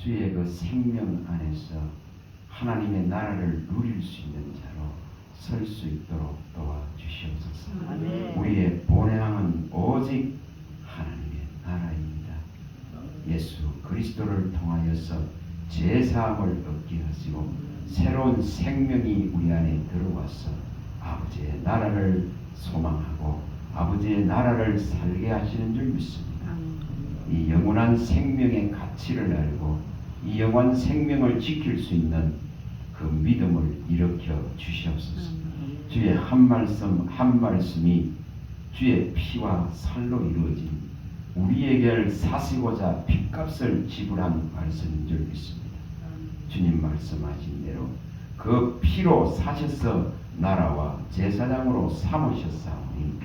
주의 그 생명 안에서 하나님의 나라를 누릴 수 있는 자로 설 수 있도록 도와주시옵소서. 아멘. 우리의 본향은 오직 하나님의 나라입니다. 예수 그리스도를 통하여서 죄사함을 얻게 하시고 새로운 생명이 우리 안에 들어와서 아버지의 나라를 소망하고 아버지의 나라를 살게 하시는 줄 믿습니다. 이 영원한 생명의 가치를 알고 이 영원한 생명을 지킬 수 있는 그 믿음을 일으켜 주시옵소서. 주의 한 말씀 한 말씀이 주의 피와 살로 이루어진 우리에게 사시고자 핏값을 지불한 말씀인 줄 믿습니다. 주님 말씀하신 대로 그 피로 사셔서 나라와 제사장으로 삼으셨사오니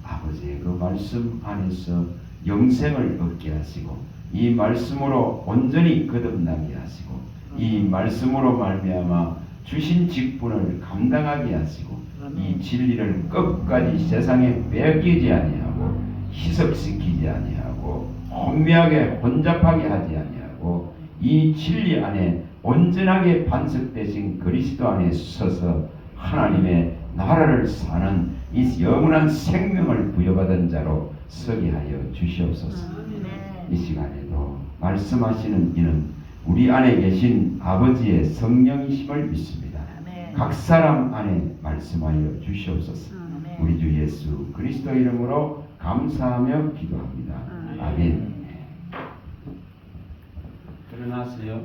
아버지의 그 말씀 안에서 영생을 얻게 하시고 이 말씀으로 온전히 거듭나게 하시고 이 말씀으로 말미암아 주신 직분을 감당하게 하시고 이 진리를 끝까지 세상에 빼앗기지 아니하고 희석시키지 아니하고 혼미하게 혼잡하게 하지 아니하고 이 진리 안에 온전하게 반석되신 그리스도 안에 서서 하나님의 나라를 사는 이 영원한 생명을 부여받은 자로 서게 하여 주시옵소서. 이 시간에도 말씀하시는 이는 우리 안에 계신 아버지의 성령이심을 믿습니다. 각 사람 안에 말씀하여 주시옵소서. 우리 주 예수 그리스도 이름으로 감사하며 기도합니다. 아멘. 일어나세요.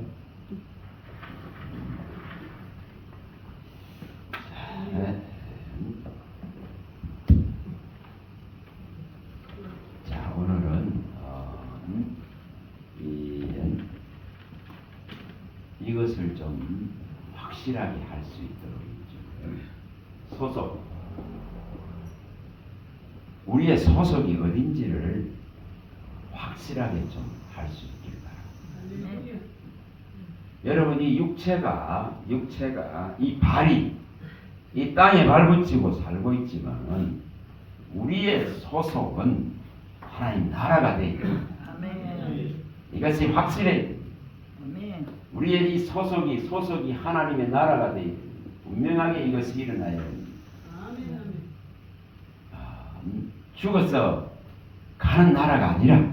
자, 오늘은 이것을 좀 확실하게 할 수 있도록 소속, 우리의 소속이 어딘지를 확실하게 좀 할 수 있길 바랍니다. 여러분이 육체가 이 발이 이 땅에 발붙이고 살고 있지만 우리의 소속은 하나님 나라가 되어 있습니다. 이것이 확실해. 우리의 이 소속이 하나님의 나라가 되어 있습니다. 분명하게 이것이 일어나야 됩니다. 죽어서 가는 나라가 아니라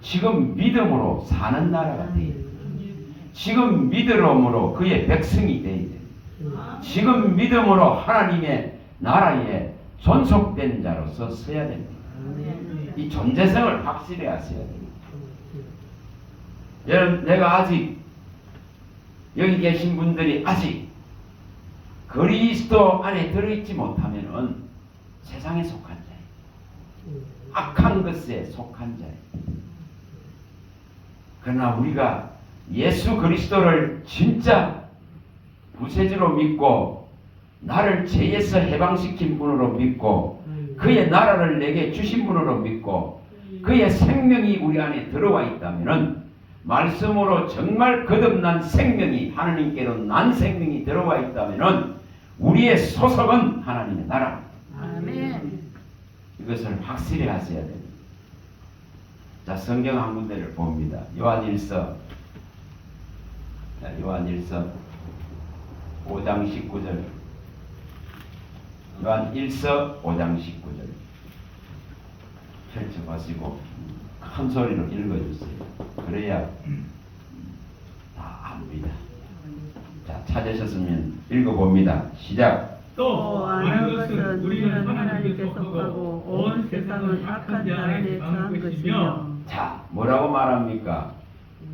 지금 믿음으로 사는 나라가 되어 있습니다. 지금 믿음으로 그의 백성이 되어야 됩니다. 지금 믿음으로 하나님의 나라에 존속된 자로서 서야 됩니다. 이 존재성을 확실히 하셔야 됩니다. 여러분, 내가 아직 여기 계신 분들이 아직 그리스도 안에 들어있지 못하면은 세상에 속한 자예요. 악한 것에 속한 자예요. 그러나 우리가 예수 그리스도를 진짜 구세주로 믿고 나를 죄에서 해방시킨 분으로 믿고 그의 나라를 내게 주신 분으로 믿고 그의 생명이 우리 안에 들어와 있다면은 말씀으로 정말 거듭난 생명이 하나님께로 난 생명이 들어와 있다면은 우리의 소속은 하나님의 나라. 아멘. 이것을 확실히 하셔야 됩니다. 자, 성경 한 군데를 봅니다. 요한일서 5장 19절. 요한일서 5장 19절. 펼쳐보시고 큰 소리로 읽어주세요. 그래야 다 압니다. 자, 찾으셨으면 읽어봅니다. 시작. 또 아는 것은 우리는 하나님께 속하고 온 세상은 악한 자에게 처한 것이며. 자, 뭐라고 말합니까?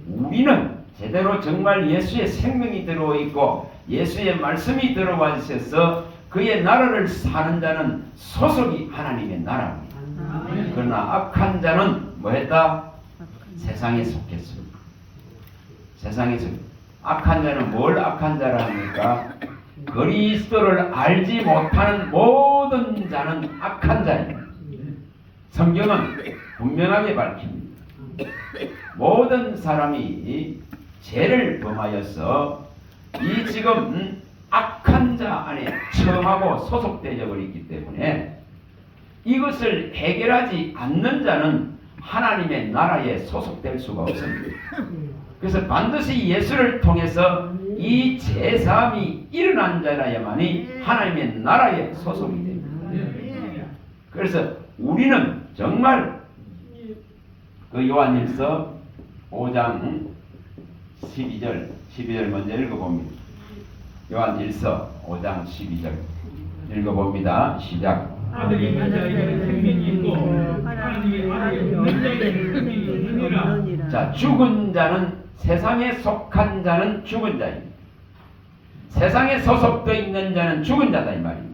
우리는 제대로 정말 예수의 생명이 들어와 있고 예수의 말씀이 들어와 있어서 그의 나라를 사는 자는 소속이 하나님의 나라입니다. 그러나 악한 자는 뭐 했다? 세상에 속했습니다. 세상에 속. 악한 자는 뭘 악한 자라 합니까? 그리스도를 알지 못하는 모든 자는 악한 자입니다. 성경은 분명하게 밝힙니다. 모든 사람이 죄를 범하여서 이 지금 악한 자 안에 처하고 소속되어 버렸기 때문에 이것을 해결하지 않는 자는 하나님의 나라에 소속될 수가 없습니다. 그래서 반드시 예수를 통해서 이 제3이 일어난 자라야만이 하나님의 나라에 소속이 됩니다. 그래서 우리는 정말 그 요한일서 5장 12절 먼저 읽어봅니다. 요한일서 5장 12절 읽어봅니다. 시작. 아들이 있는 자에게는 생명이 있고 하나님의 아들이 없는 자에게는 생명이 없느니라. 자, 죽은 자는 세상에 속한 자는 죽은 자입니다. 세상에 소속되어 있는 자는 죽은 자다 이 말입니다.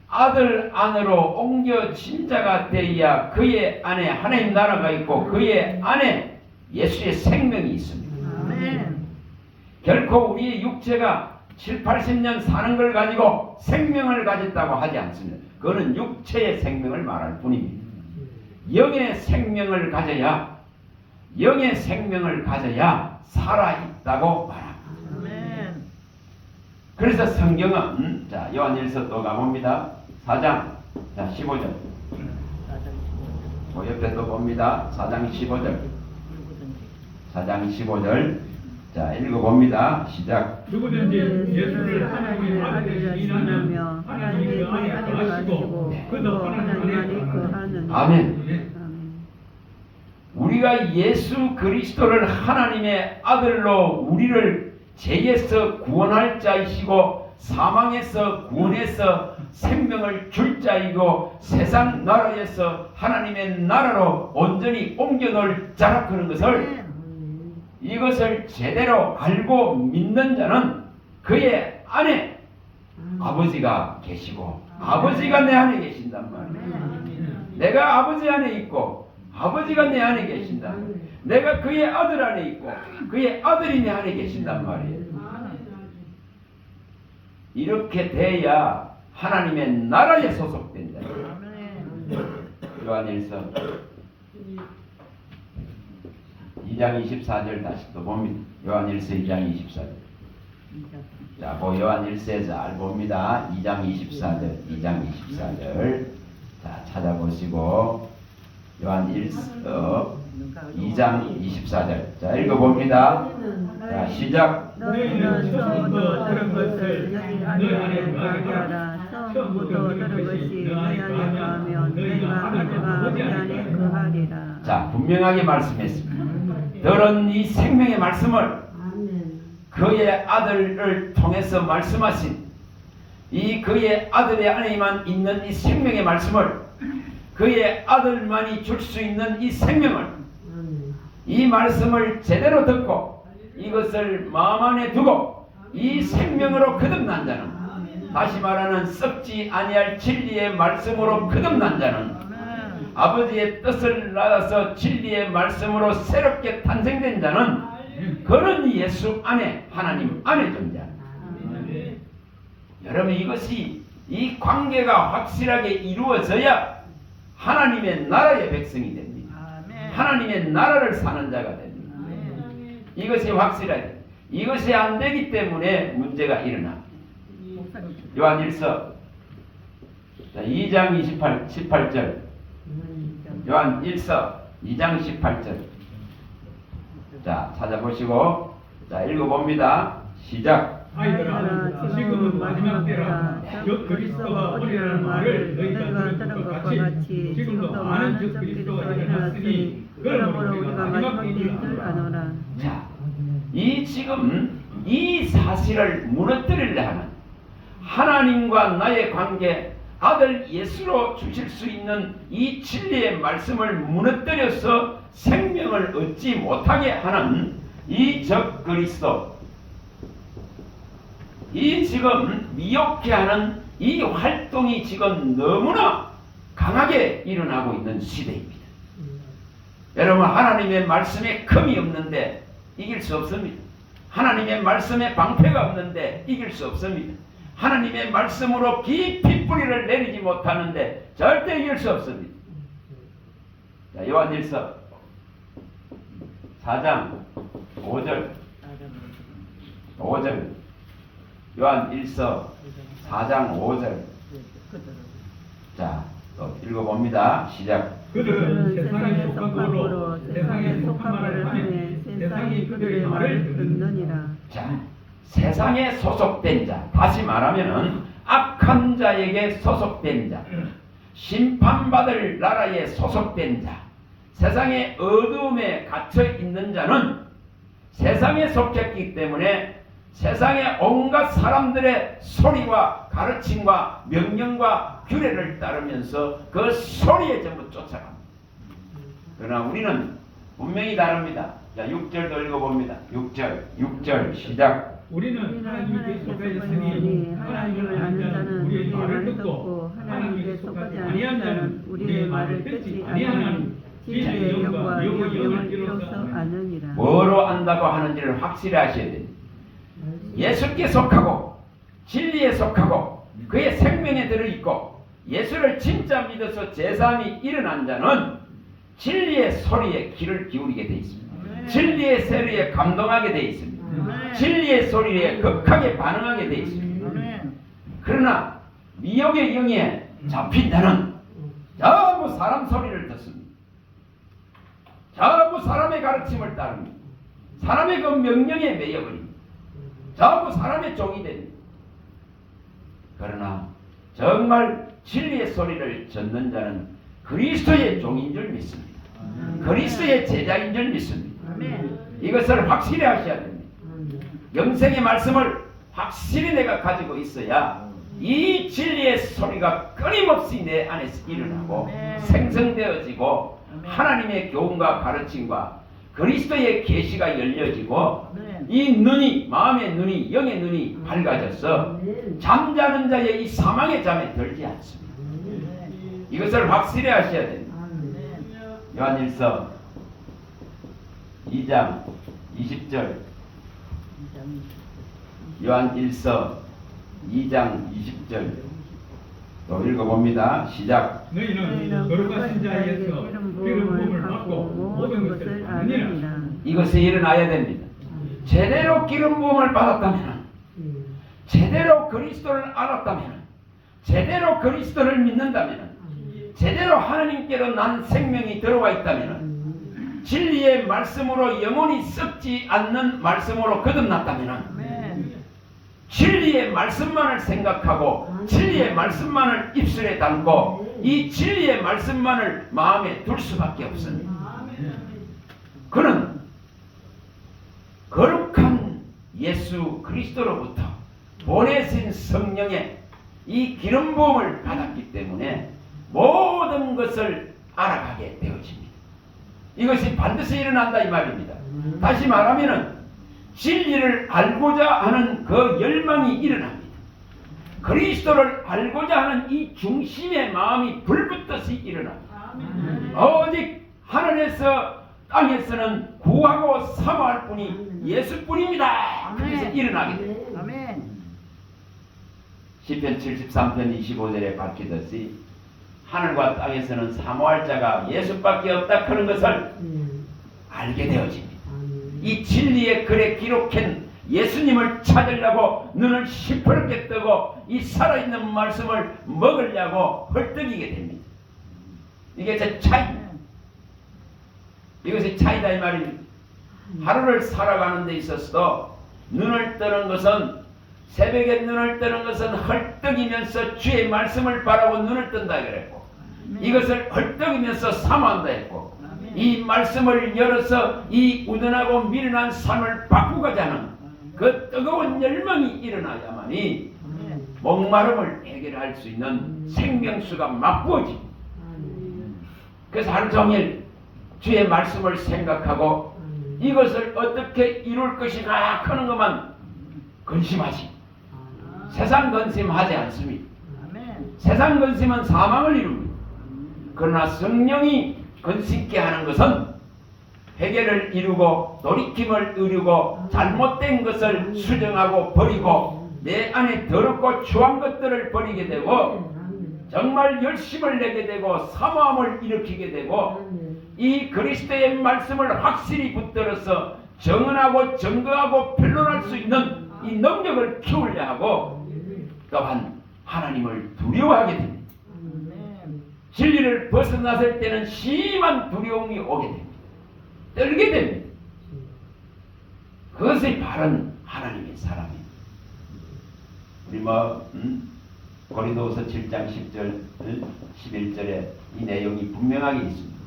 아들 안으로 옮겨진 자가 되어야 그의 안에 하나님 나라가 있고 그의 안에 예수의 생명이 있습니다. 아멘. 결코 우리의 육체가 7, 80년 사는 걸 가지고 생명을 가졌다고 하지 않습니다. 그거는 육체의 생명을 말할 뿐입니다. 영의 생명을 가져야 살아있다고 말합니다. 아멘. 그래서 성경은 자 요한일서 또 가봅니다. 4장 자 15절 옆에 또 봅니다. 4장 15절 자 읽어봅니다. 시작. 누구든지 예수를 하나님의 아들이라 믿으면 하나님의 그 안에 거하시고 그도 하나님 안에 거하느니라. 아멘. 우리가 예수 그리스도를 하나님의 아들로 우리를 죄에서 구원할 자이시고 사망에서 구원해서 생명을 줄 자이고 세상 나라에서 하나님의 나라로 온전히 옮겨놓을 자라 그런 것을 이것을 제대로 알고 믿는 자는 그의 안에 아버지가 계시고 아버지가 내 안에 계신단 말이에요. 내가 아버지 안에 있고 아버지가 내 안에 계신다. 내가 그의 아들 안에 있고 그의 아들이 내 안에 계신단 말이에요. 이렇게 돼야 하나님의 나라에 소속된 자예요. 요한일서 2장 24절 다시 또 봅니다. 요한일서 2장 24절. 자, 요한일서에서 잘 봅니다. 2장 24절. 자, 찾아보시고 요한일서 2장 24절. 자, 읽어봅니다. 자, 시작. 너희는 처음부터 들은 것을 너희 안에 거하라. 처음부터 들은 것이 너희 안에 거하면 너희가 아들과 아버지 안에 거하리라. 자, 분명하게 말씀했습니다. 들은 이 생명의 말씀을 그의 아들을 통해서 말씀하신 이 그의 아들의 안에만 있는 이 생명의 말씀을 그의 아들만이 줄 수 있는 이 생명을 이 말씀을 제대로 듣고 이것을 마음 안에 두고 이 생명으로 거듭난 자는 다시 말하는 썩지 아니할 진리의 말씀으로 거듭난 자는 아버지의 뜻을 나아서 진리의 말씀으로 새롭게 탄생된 자는 그는 예수 안에 하나님 안에 존재합니다. 여러분 이것이 이 관계가 확실하게 이루어져야 하나님의 나라의 백성이 됩니다. 하나님의 나라를 사는 자가 됩니다. 이것이 확실하게 이것이 안 되기 때문에 문제가 일어납니다. 요한일서 2장 18절 요한일서 2장 18절 자 찾아보시고 자 읽어봅니다. 시작. 아이들아 지금은 마지막 때라 즉 그리스도가 오리라는 말을 너희가 들은 것과 같이 지금도 많은 즉 그리스도가 일어났으니 그러므로 우리가 마지막 때에 들어가노라. 자, 지금 이 사실을 무너뜨리려 하는 하나님과 나의 관계 아들 예수로 주실 수 있는 이 진리의 말씀을 무너뜨려서 생명을 얻지 못하게 하는 이 적 그리스도 이 지금 미혹해 하는 이 활동이 지금 너무나 강하게 일어나고 있는 시대입니다. 여러분 하나님의 말씀에 금이 없는데 이길 수 없습니다. 하나님의 말씀에 방패가 없는데 이길 수 없습니다. 하나님의 말씀으로 깊이 뿌리를 내리지 못하는데 절대 이길 수 없습니다. 자, 요한일서 4장 5절 요한일서 4장 5절 자, 또 읽어봅니다. 시작. 그들은 세상에 속한 거로 세상에 속한 것을 하며 세상이 그들을 그들의 말을 듣느니라. 자, 세상에 소속된 자, 다시 말하면은 악한 자에게 소속된 자, 심판받을 나라에 소속된 자, 세상의 어두움에 갇혀 있는 자는 세상에 속했기 때문에 세상의 온갖 사람들의 소리와 가르침과 명령과 규례를 따르면서 그 소리에 전부 쫓아갑니다. 그러나 우리는 분명히 다릅니다. 자, 6절도 읽어봅니다. 6절 시작. 우리는 하나님께 속하였으니 하나님을 아는 자는 우리의 말을 듣고 하나님께 속하지 아니한 자는 우리의 말을 듣지 아니하는 진리의 영과 영을 이로써 아느니라. 뭐로 안다고 하는지를 확실히 아셔야 됩니다. 예수께 속하고 진리에 속하고 그의 생명에 들어있고 예수를 진짜 믿어서 제3이 일어난 자는 진리의 소리에 귀를 기울이게 되어 있습니다. 진리의 소리에 감동하게 되어 있습니다. 진리의 소리에 극하게 반응하게 되어 있습니다. 그러나 미혹의 영에 잡힌 자는 전부 사람 소리를 듣습니다. 전부 사람의 가르침을 따릅니다. 사람의 그 명령에 매여버립니다. 전부 사람의 종이 됩니다. 그러나 정말 진리의 소리를 듣는 자는 그리스도의 종인 줄 믿습니다. 그리스도의 제자인 줄 믿습니다. 이것을 확실히 하셔야 됩니다. 영생의 말씀을 확실히 내가 가지고 있어야 이 진리의 소리가 끊임없이 내 안에서 일어나고 생성되어지고 하나님의 교훈과 가르침과 그리스도의 계시가 열려지고 이 눈이, 마음의 눈이, 영의 눈이 밝아져서 잠자는 자의 이 사망의 잠에 들지 않습니다. 이것을 확실히 하셔야 됩니다. 요한일서 2장 20절, 요한일서 2장 20절 또 읽어봅니다. 시작. 너희는 거룩하신 자에게서 기름 부음을 받고 모든 것을 아느니라. 이것이 일어나야 됩니다. 제대로 기름 부음을 받았다면, 제대로 그리스도를 알았다면, 제대로 그리스도를 믿는다면, 제대로 하나님께로 난 생명이 들어와 있다면, 진리의 말씀으로 영원히 썩지 않는 말씀으로 거듭났다면, 진리의 말씀만을 생각하고 진리의 말씀만을 입술에 담고 이 진리의 말씀만을 마음에 둘 수밖에 없습니다. 그는 거룩한 예수 그리스도로부터 보내신 성령의 이 기름 부음을 받았기 때문에 모든 것을 알아가게 되어집니다. 이것이 반드시 일어난다 이 말입니다. 다시 말하면은 진리를 알고자 하는 그 열망이 일어납니다. 그리스도를 알고자 하는 이 중심의 마음이 불붙듯이 일어납니다. 오직 하늘에서 땅에서는 구하고 사모할 분이 예수뿐입니다. 그래서 일어나게 됩니다. 시편 73편 25절에 밝히듯이 하늘과 땅에서는 사모할 자가 예수밖에 없다 하는 것을 알게 되어집니다. 이 진리의 글에 기록한 예수님을 찾으려고 눈을 시퍼렇게 뜨고 이 살아있는 말씀을 먹으려고 헐떡이게 됩니다. 이게 제 차이입니다. 이것이 차이다 이 말입니다. 하루를 살아가는 데 있어서도 눈을 뜨는 것은, 새벽에 눈을 뜨는 것은 헐떡이면서 주의 말씀을 바라고 눈을 뜬다 그랬고, 이것을 헐떡이면서 사모한다 했고, 이 말씀을 열어서 이 우둔하고 미련한 삶을 바꾸고자 하는 그 뜨거운 열망이 일어나야만이 목마름을 해결할 수 있는 생명수가 맛부어집니다. 그래서 하루 종일 주의 말씀을 생각하고 이것을 어떻게 이룰 것이나 하는 것만 근심하지, 세상 근심하지 않습니다. 세상 근심은 사망을 이룹니다. 그러나 성령이 근심케 하는 것은 해결을 이루고 돌이킴을 이루고 잘못된 것을 수정하고 버리고 내 안에 더럽고 추한 것들을 버리게 되고 정말 열심을 내게 되고 사모함을 일으키게 되고 이 그리스도의 말씀을 확실히 붙들어서 정언하고 증거하고 변론할 수 있는 이 능력을 키우려 하고 또한 하나님을 두려워하게 됩니다. 진리를 벗어났을 때는 심한 두려움이 오게 됩니다. 떨게 됩니다. 그것이 바른 하나님의 사람입니다. 우리 고린도후서 7장 10절 11절에 이 내용이 분명하게 있습니다.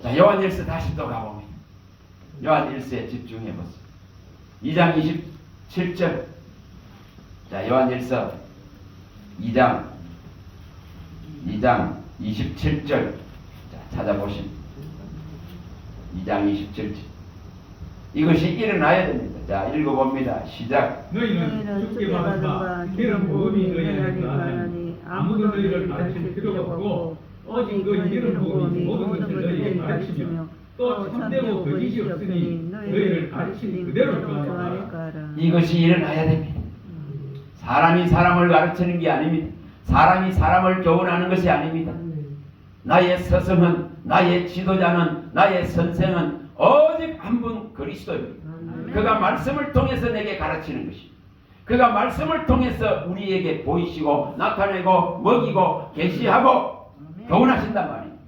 자, 요한일서 다시 또 가봅니다. 요한일서에 집중해 보세요. 2장 27절. 자, 요한일서 2장 27절. 자, 찾아보십니다. 2장 27절. 이것이 일어나야 됩니다. 자, 읽어봅니다. 시작. 너희는 죽게 받은 바 기름 부음이 너희 안에 가나니 아무도 너희를 가르칠 필요가 없고 오직 그 기름 부음이 모든 것을 너희에게 가르치며 또 참되고 거짓이 없으니 너희를 가르치니 그대로 주 안에 가라. 이것이 일어나야 됩니다. 사람이 사람을 가르치는 게 아닙니다. 사람이 사람을 교훈하는 것이 아닙니다. 나의 스승은, 나의 지도자는, 나의 선생은 오직 한 분 그리스도입니다. 그가 말씀을 통해서 내게 가르치는 것입니다. 그가 말씀을 통해서 우리에게 보이시고 나타내고 먹이고 계시하고 교훈하신단 말입니다.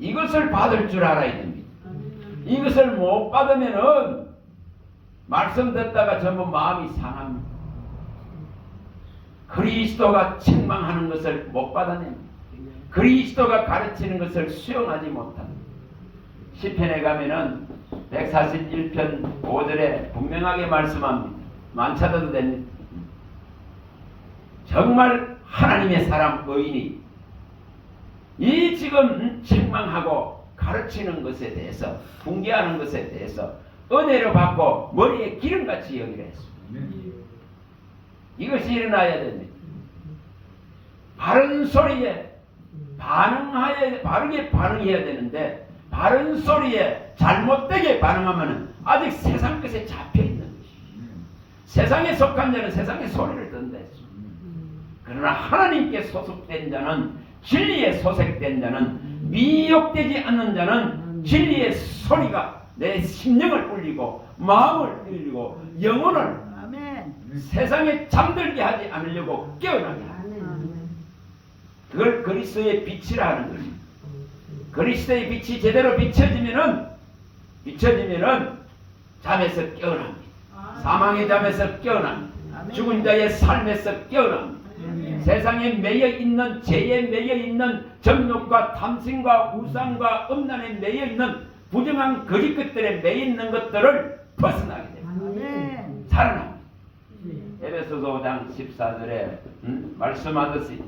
이것을 받을 줄 알아야 됩니다. 이것을 못 받으면은 말씀 듣다가 전부 마음이 상합니다. 그리스도가 책망하는 것을 못 받아냅니다. 그리스도가 가르치는 것을 수용하지 못합니다. 시편에 가면은 141편 5절에 분명하게 말씀합니다. 만찾아도 됩니다. 정말 하나님의 사람 의인이 이 지금 책망하고 가르치는 것에 대해서 훈계하는 것에 대해서 은혜를 받고 머리에 기름같이 여기라 했습니다. 이것이 일어나야 됩니다. 바른 소리에 바르게 반응해야 되는데 바른 소리에 잘못되게 반응하면 아직 세상 것에 잡혀있는 것입니다. 세상에 속한 자는 세상의 소리를 듣는다 했습니다. 그러나 하나님께 소속된 자는 진리에 소속된 자는 미혹되지 않는 자는 진리의 소리가 내 심령을 울리고 마음을 울리고 영혼을 세상에 잠들게 하지 않으려고 깨어나게 합니다. 그걸 그리스도의 빛이라 하는 것입니다. 그리스도의 빛이 제대로 비춰지면은 잠에서 깨어납니다. 사망의 잠에서 깨어납니다. 죽은 자의 삶에서 깨어납니다. 세상에 매여있는 죄에 매여있는 정욕과 탐심과 우상과 음란에 매여있는 부정한 거짓 것들에 매여있는 것들을 벗어나게 됩니다. 살아납니다. 에베소서 5장 14절에 말씀하듯이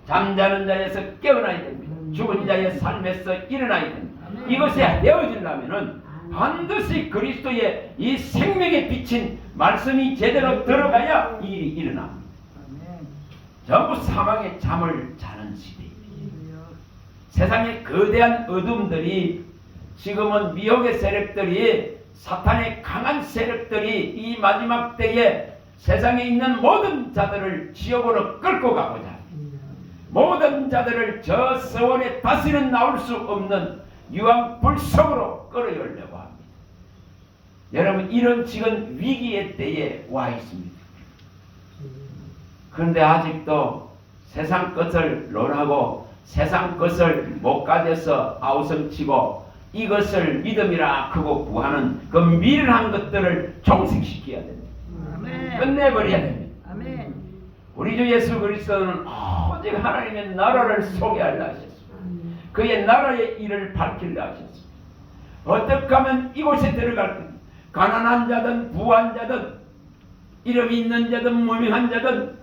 잠자는 자에서 깨어나야 됩니다. 죽은 자의 삶에서 일어나야 됩니다. 이것이 되어지려면 반드시 그리스도의 이 생명에 비친 말씀이 제대로 들어가야 이 일이 일어납니다. 전부 사망의 잠을 자는 시대입니다. 세상의 거대한 어둠들이 지금은 미혹의 세력들이 사탄의 강한 세력들이 이 마지막 때에 세상에 있는 모든 자들을 지옥으로 끌고 가고자 합니다. 모든 자들을 저 서원에 다시는 나올 수 없는 유황불 속으로 끌어올려고 합니다. 여러분, 이런 지금 위기의 때에 와 있습니다. 그런데 아직도 세상 것을 논하고 세상 것을 못 가져서 아우성치고 이것을 믿음이라 크고 구하는 그 미련한 것들을 종식시켜야 됩니다. 끝내버려야 됩니다. 아멘. 우리 주 예수 그리스도는 오직 하나님의 나라를 소개하려 하셨습니다. 그의 나라의 일을 밝히려 하셨습니다. 어떻게 하면 이곳에 들어갈 겁니다. 가난한 자든 부한 자든 이름이 있는 자든 무명한 자든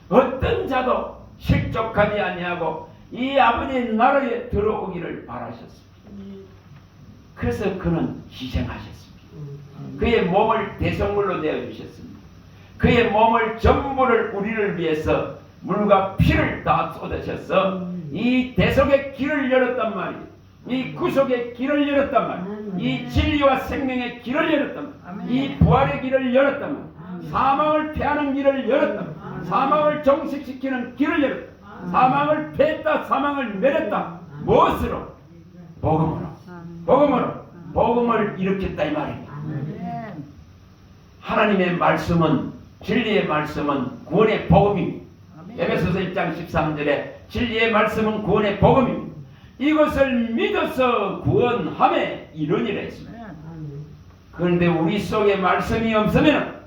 어떤 자도 실족하지 아니하고 이 아버지의 나라에 들어오기를 바라셨습니다. 그래서 그는 희생하셨습니다. 그의 몸을 대성물로 내어주셨습니다. 그의 몸을 전부를 우리를 위해서 물과 피를 다 쏟으셔서 이 대속의 길을 열었단 말이에요. 이 구속의 길을 열었단 말이에요. 이 진리와 생명의 길을 열었단 말이에요. 이 부활의 길을 열었단 말이에요. 사망을 패하는 길을 열었단 말이에요. 사망을 종식시키는 길을 열었다. 사망을 패했다. 사망을 내렸다. 무엇으로? 복음으로. 복음을 일으켰다 이 말입니다. 하나님의 말씀은 진리의 말씀은 구원의 복음입니다. 에베소서 1장 13절에 진리의 말씀은 구원의 복음입니다. 이것을 믿어서 구원함에 이르니라 했습니다. 그런데 우리 속에 말씀이 없으면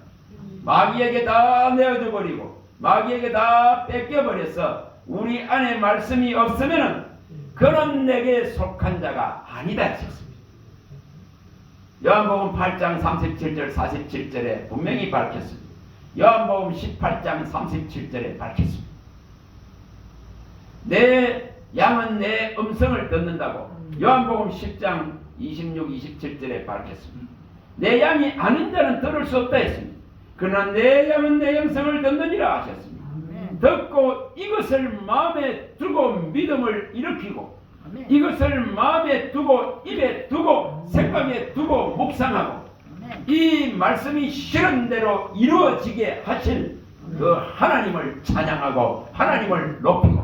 마귀에게 다 내어줘 버리고 마귀에게 다 뺏겨버려서 우리 안에 말씀이 없으면 그는 내게 속한 자가 아니다 하셨습니다. 요한복음 8장 37절 47절에 분명히 밝혔습니다. 요한복음 18장 37절에 밝혔습니다. 내 양은 내 음성을 듣는다고 요한복음 10장 26, 27절에 밝혔습니다. 내 양이 아는 자는 들을 수 없다 했습니다. 그러나 내 양은 내 음성을 듣느니라 하셨습니다. 듣고 이것을 마음에 두고 믿음을 일으키고 이것을 마음에 두고 입에 두고 생각에 두고 묵상하고 이 말씀이 실은 대로 이루어지게 하신 그 하나님을 찬양하고 하나님을 높이고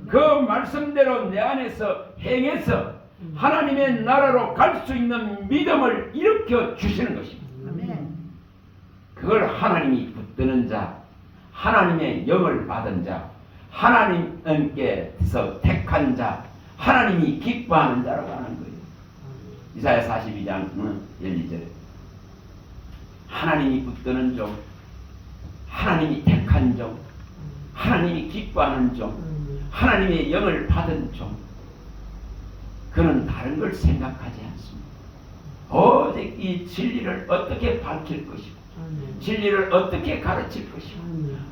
그 말씀대로 내 안에서 행해서 하나님의 나라로 갈 수 있는 믿음을 일으켜 주시는 것입니다. 그걸 하나님이 붙드는 자, 하나님의 영을 받은 자, 하나님께서 택한 자, 하나님이 기뻐하는 자라고 하는 거예요. 이사야 42장 1, 2절에 하나님이 붙드는 종, 하나님이 택한 종, 하나님이 기뻐하는 종, 하나님의 영을 받은 종, 그는 다른 걸 생각하지 않습니다. 오직 이 진리를 어떻게 밝힐 것이고 진리를 어떻게 가르칠 것이고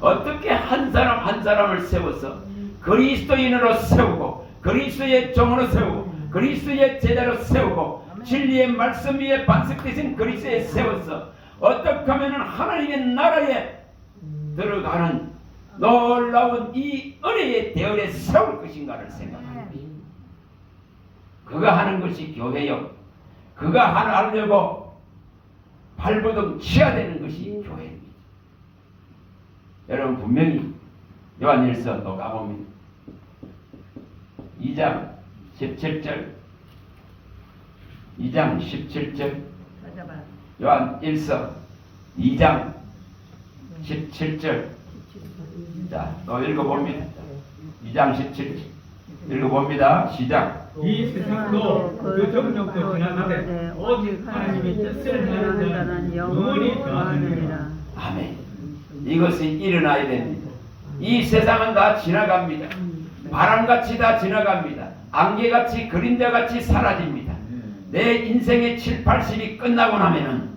어떻게 한 사람 한 사람을 세워서 그리스도인으로 세우고 그리스도의 종으로 세우고 그리스도의 제자로 세우고 진리의 말씀 위에 반석되신 그리스도에 세워서 어떻게 하면 하나님의 나라에 들어가는 놀라운 이 은혜의 대열에 세울 것인가를 생각합니다. 그가 하는 것이 교회요. 그가 하려고 발버둥 치야 되는 것이 교회입니다. 여러분 분명히 요한일서 또 가봅니다. 2장 17절 2장 17절 요한일서 2장 17절 자, 또 읽어봅니다. 2장 17절 읽어봅니다. 시작. 이 세상도 그 정욕도 지나가되 오직 하나님의 뜻을 행하는 자는 영원히 거하느니라. 아멘. 이것이 일어나야 됩니다. 이 세상은 다 지나갑니다. 바람같이 다 지나갑니다. 안개같이 그림자같이 사라집니다. 내 인생의 7, 80이 끝나고 나면은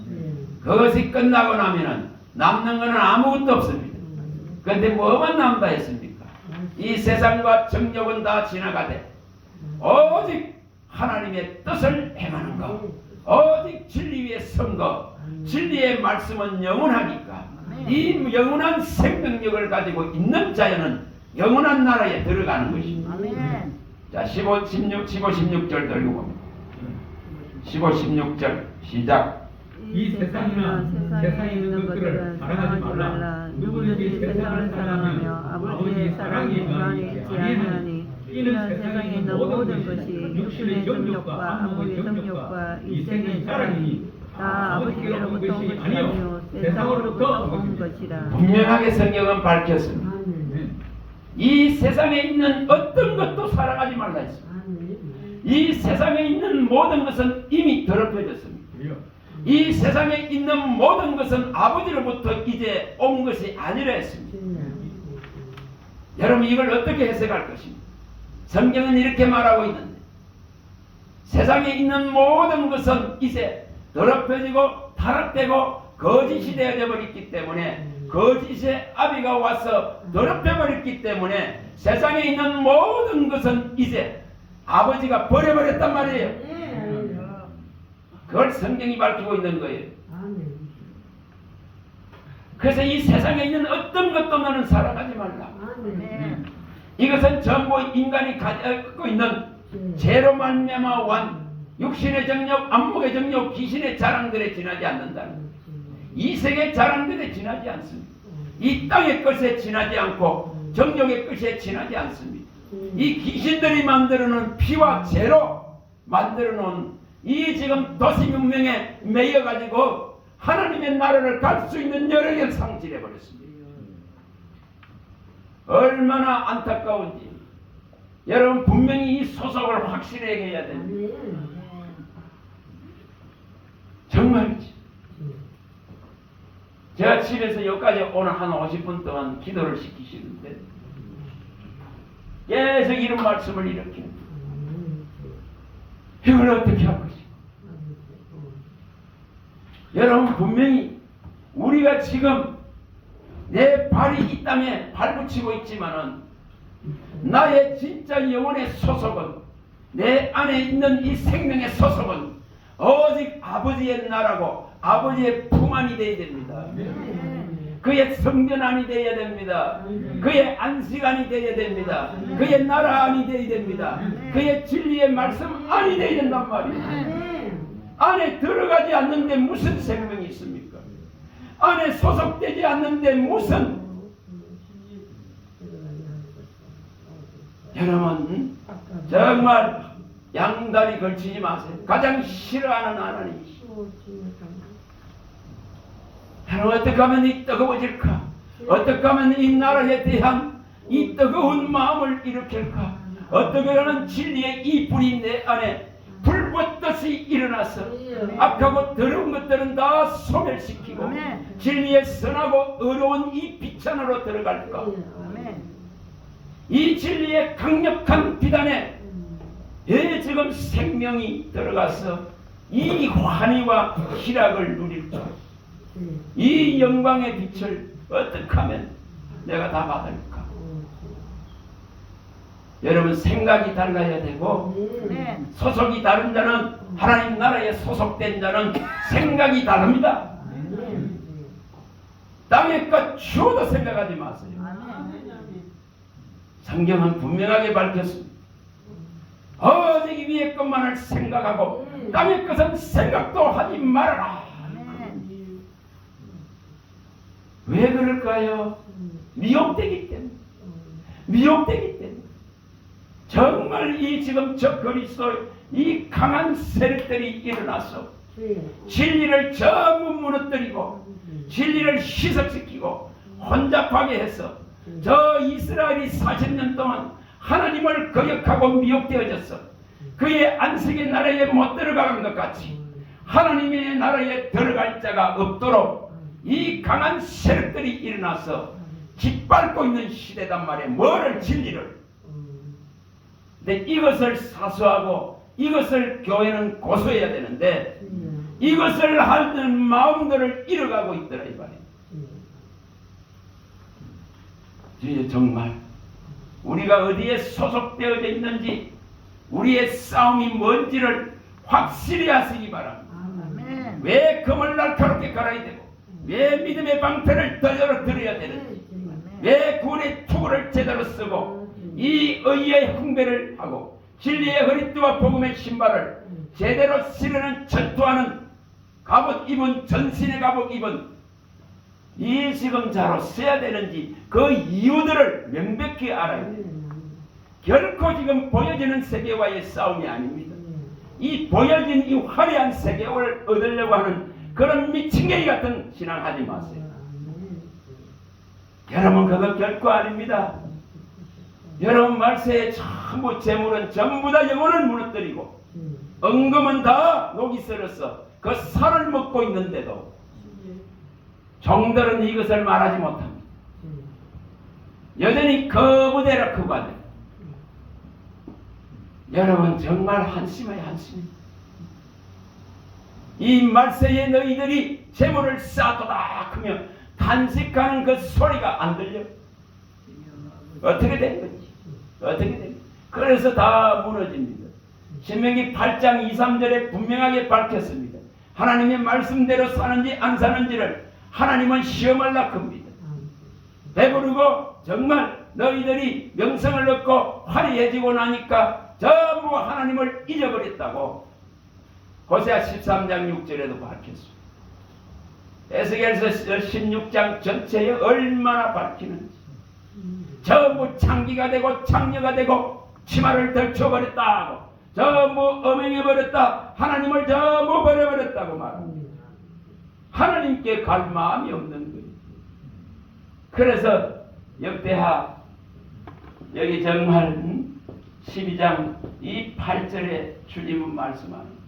그것이 끝나고 나면은 남는 것은 아무것도 없습니다. 그런데 뭐만 남다 했습니까? 이 세상과 정욕은 다 지나가되 오직 하나님의 뜻을 행하는 것, 오직 진리 위에 선 것, 진리의 말씀은 영원하니까 이 영원한 생명력을 가지고 있는 자연은 영원한 나라에 들어가는 것입니다. 자, 15, 16절 들고 봅니다. 15, 16절 시작. 이 세상이나 세상에 있는 것들을 사랑하지 말라. 누구든지 세상을 사랑하며 아버지의 사랑이 그 안에 있지 아니하니 이는 세상에 있는 모든 것이 육신의 정욕과 아무의 정욕과 이생의 사랑이니 다 아버지께로부터 온 것이 아니요 세상으로부터 온 것이라. 분명하게 성경은 밝혔습니다. 이 세상에 있는 어떤 것도 사랑하지 말라 했습니다. 이 세상에 있는 모든 것은 이미 더럽혀졌습니다. 이 세상에 있는 모든 것은 아버지로부터 이제 온 것이 아니라 했습니다. 여러분 이걸 어떻게 해석할 것입니까? 성경은 이렇게 말하고 있는데 세상에 있는 모든 것은 이제 더럽혀지고 타락되고 거짓이 되어져 버렸기 때문에 거짓의 아비가 와서 더럽혀 버렸기 때문에 세상에 있는 모든 것은 이제 아버지가 버려버렸단 말이에요. 그걸 성경이 밝히고 있는 거예요. 그래서 이 세상에 있는 어떤 것도 너는 사랑하지 말라. 이것은 전부 인간이 가지고 있는 죄로 말미암아 온 육신의 정욕, 안목의 정욕, 귀신의 자랑들에 지나지 않는다는 이 세계 자랑들에 지나지 않습니다. 이 땅의 것에 지나지 않고 정욕의 것에 지나지 않습니다. 이 귀신들이 만들어놓은 피와 죄로 만들어놓은 이 지금 도시 문명에 매여가지고 하나님의 나라를 갈 수 있는 여력을 상실해버렸습니다. 얼마나 안타까운지 여러분 분명히 이 소속을 확실하게 해야 됩니다. 정말이지. 제가 집에서 여기까지 오늘 한 50분 동안 기도를 시키시는데 계속 이런 말씀을 이렇게 이걸 어떻게 할 것인가. 여러분 분명히 우리가 지금 내 발이 이 땅에 발붙이고 있지만은 나의 진짜 영혼의 소속은 내 안에 있는 이 생명의 소속은 오직 아버지의 나라고 아버지의 품 안이 되어야 됩니다. 그의 성전 안이 되어야 됩니다. 그의 안식 안이 되어야 됩니다. 그의 나라 안이 되어야 됩니다. 그의 진리의 말씀 안이 되어야 된단 말이에요. 안에 들어가지 않는데 무슨 생명이 있습니까? 안에 소속되지 않는데 무슨 여러분 정말 양다리 걸치지 마세요. 가장 싫어하는 하나님이시오. 여러분 어떻게 하면 이 뜨거워질까? 어떻게 하면 이 나라에 대한 이 뜨거운 마음을 일으킬까? 어떻게 하면 진리의 이 불이 내 안에 불붙듯이 일어나서 악하고 더러운 것들은 다 소멸시키고 진리의 선하고 의로운 이 빛 안으로 들어갈까? 이 진리의 강력한 빛 안에 지금 생명이 들어가서 이 환희와 희락을 누릴까? 이 영광의 빛을 어떻게 하면 내가 다 받을까? 여러분 생각이 달라야 되고 소속이 다른 자는 하나님 나라에 소속된 자는 생각이 다릅니다. 땅의 것 주어도 생각하지 마세요. 성경은 분명하게 밝혔습니다. 오직 위의 것만을 생각하고 땅의 것은 생각도 하지 말아라. 왜 그럴까요? 미혹되기 때문에. 미혹되기 때문에. 정말 이 지금 저 그리스도 이 강한 세력들이 일어나서 진리를 전부 무너뜨리고 진리를 희석시키고 혼잡하게 해서 저 이스라엘이 40년 동안 하나님을 거역하고 미혹되어져서 그의 안식의 나라에 못 들어가는 것 같이 하나님의 나라에 들어갈 자가 없도록 이 강한 세력들이 일어나서 짓밟고 있는 시대단 말이에요. 뭐를 진리를. 근데 이것을 사수하고 이것을 교회는 고소해야 되는데 이것을 하는 마음들을 잃어가고 있더라 이 말이에요. 이제 정말 우리가 어디에 소속되어져 있는지 우리의 싸움이 뭔지를 확실히 하시기 바랍니다. 왜 금을 날카롭게 갈아야 되고 왜 믿음의 방패를 제대로 들어야 되는지 왜 구원의 투구를 제대로 쓰고 이 의의 흥배를 하고 진리의 허리띠와 복음의 신발을 제대로 신으는 전투하는 갑옷 입은 전신의 갑옷 입은 이 지금 자로 써야 되는지 그 이유들을 명백히 알아야 돼요. 결코 지금 보여지는 세계와의 싸움이 아닙니다. 이 보여진 이 화려한 세계를 얻으려고 하는 그런 미친개이 같은 신앙 하지 마세요. 여러분 그거 결코 아닙니다. 여러분 말세에 전부 재물은 전부 다 영혼을 무너뜨리고 은금은 다 녹이 썰어서 그 살을 먹고 있는데도 종들은 이것을 말하지 못합니다. 여전히 거부대라 그거들. 여러분 정말 한심해요 한심. 이 말세에 너희들이 재물을 쌓도다 하며 탄식하는 그 소리가 안 들려. 어떻게 된 거지? 어떻게 된 거지? 그래서 다 무너집니다. 신명기 8장 2, 3절에 분명하게 밝혔습니다. 하나님의 말씀대로 사는지 안 사는지를 하나님은 시험하려고 합니다. 배부르고 정말 너희들이 명성을 얻고 화려해지고 나니까 전부 하나님을 잊어버렸다고 호세아 13장 6절에도 밝혔습니다. 에스겔서 16장 전체에 얼마나 밝히는지 전부 창기가 되고 창녀가 되고 치마를 덜쳐버렸다 하고 전부 엄행해버렸다 하나님을 전부 버려버렸다고 말합니다. 하나님께 갈 마음이 없는 거예요. 그래서 역대하 여기 정말 12장 이 8절에 주님은 말씀합니다.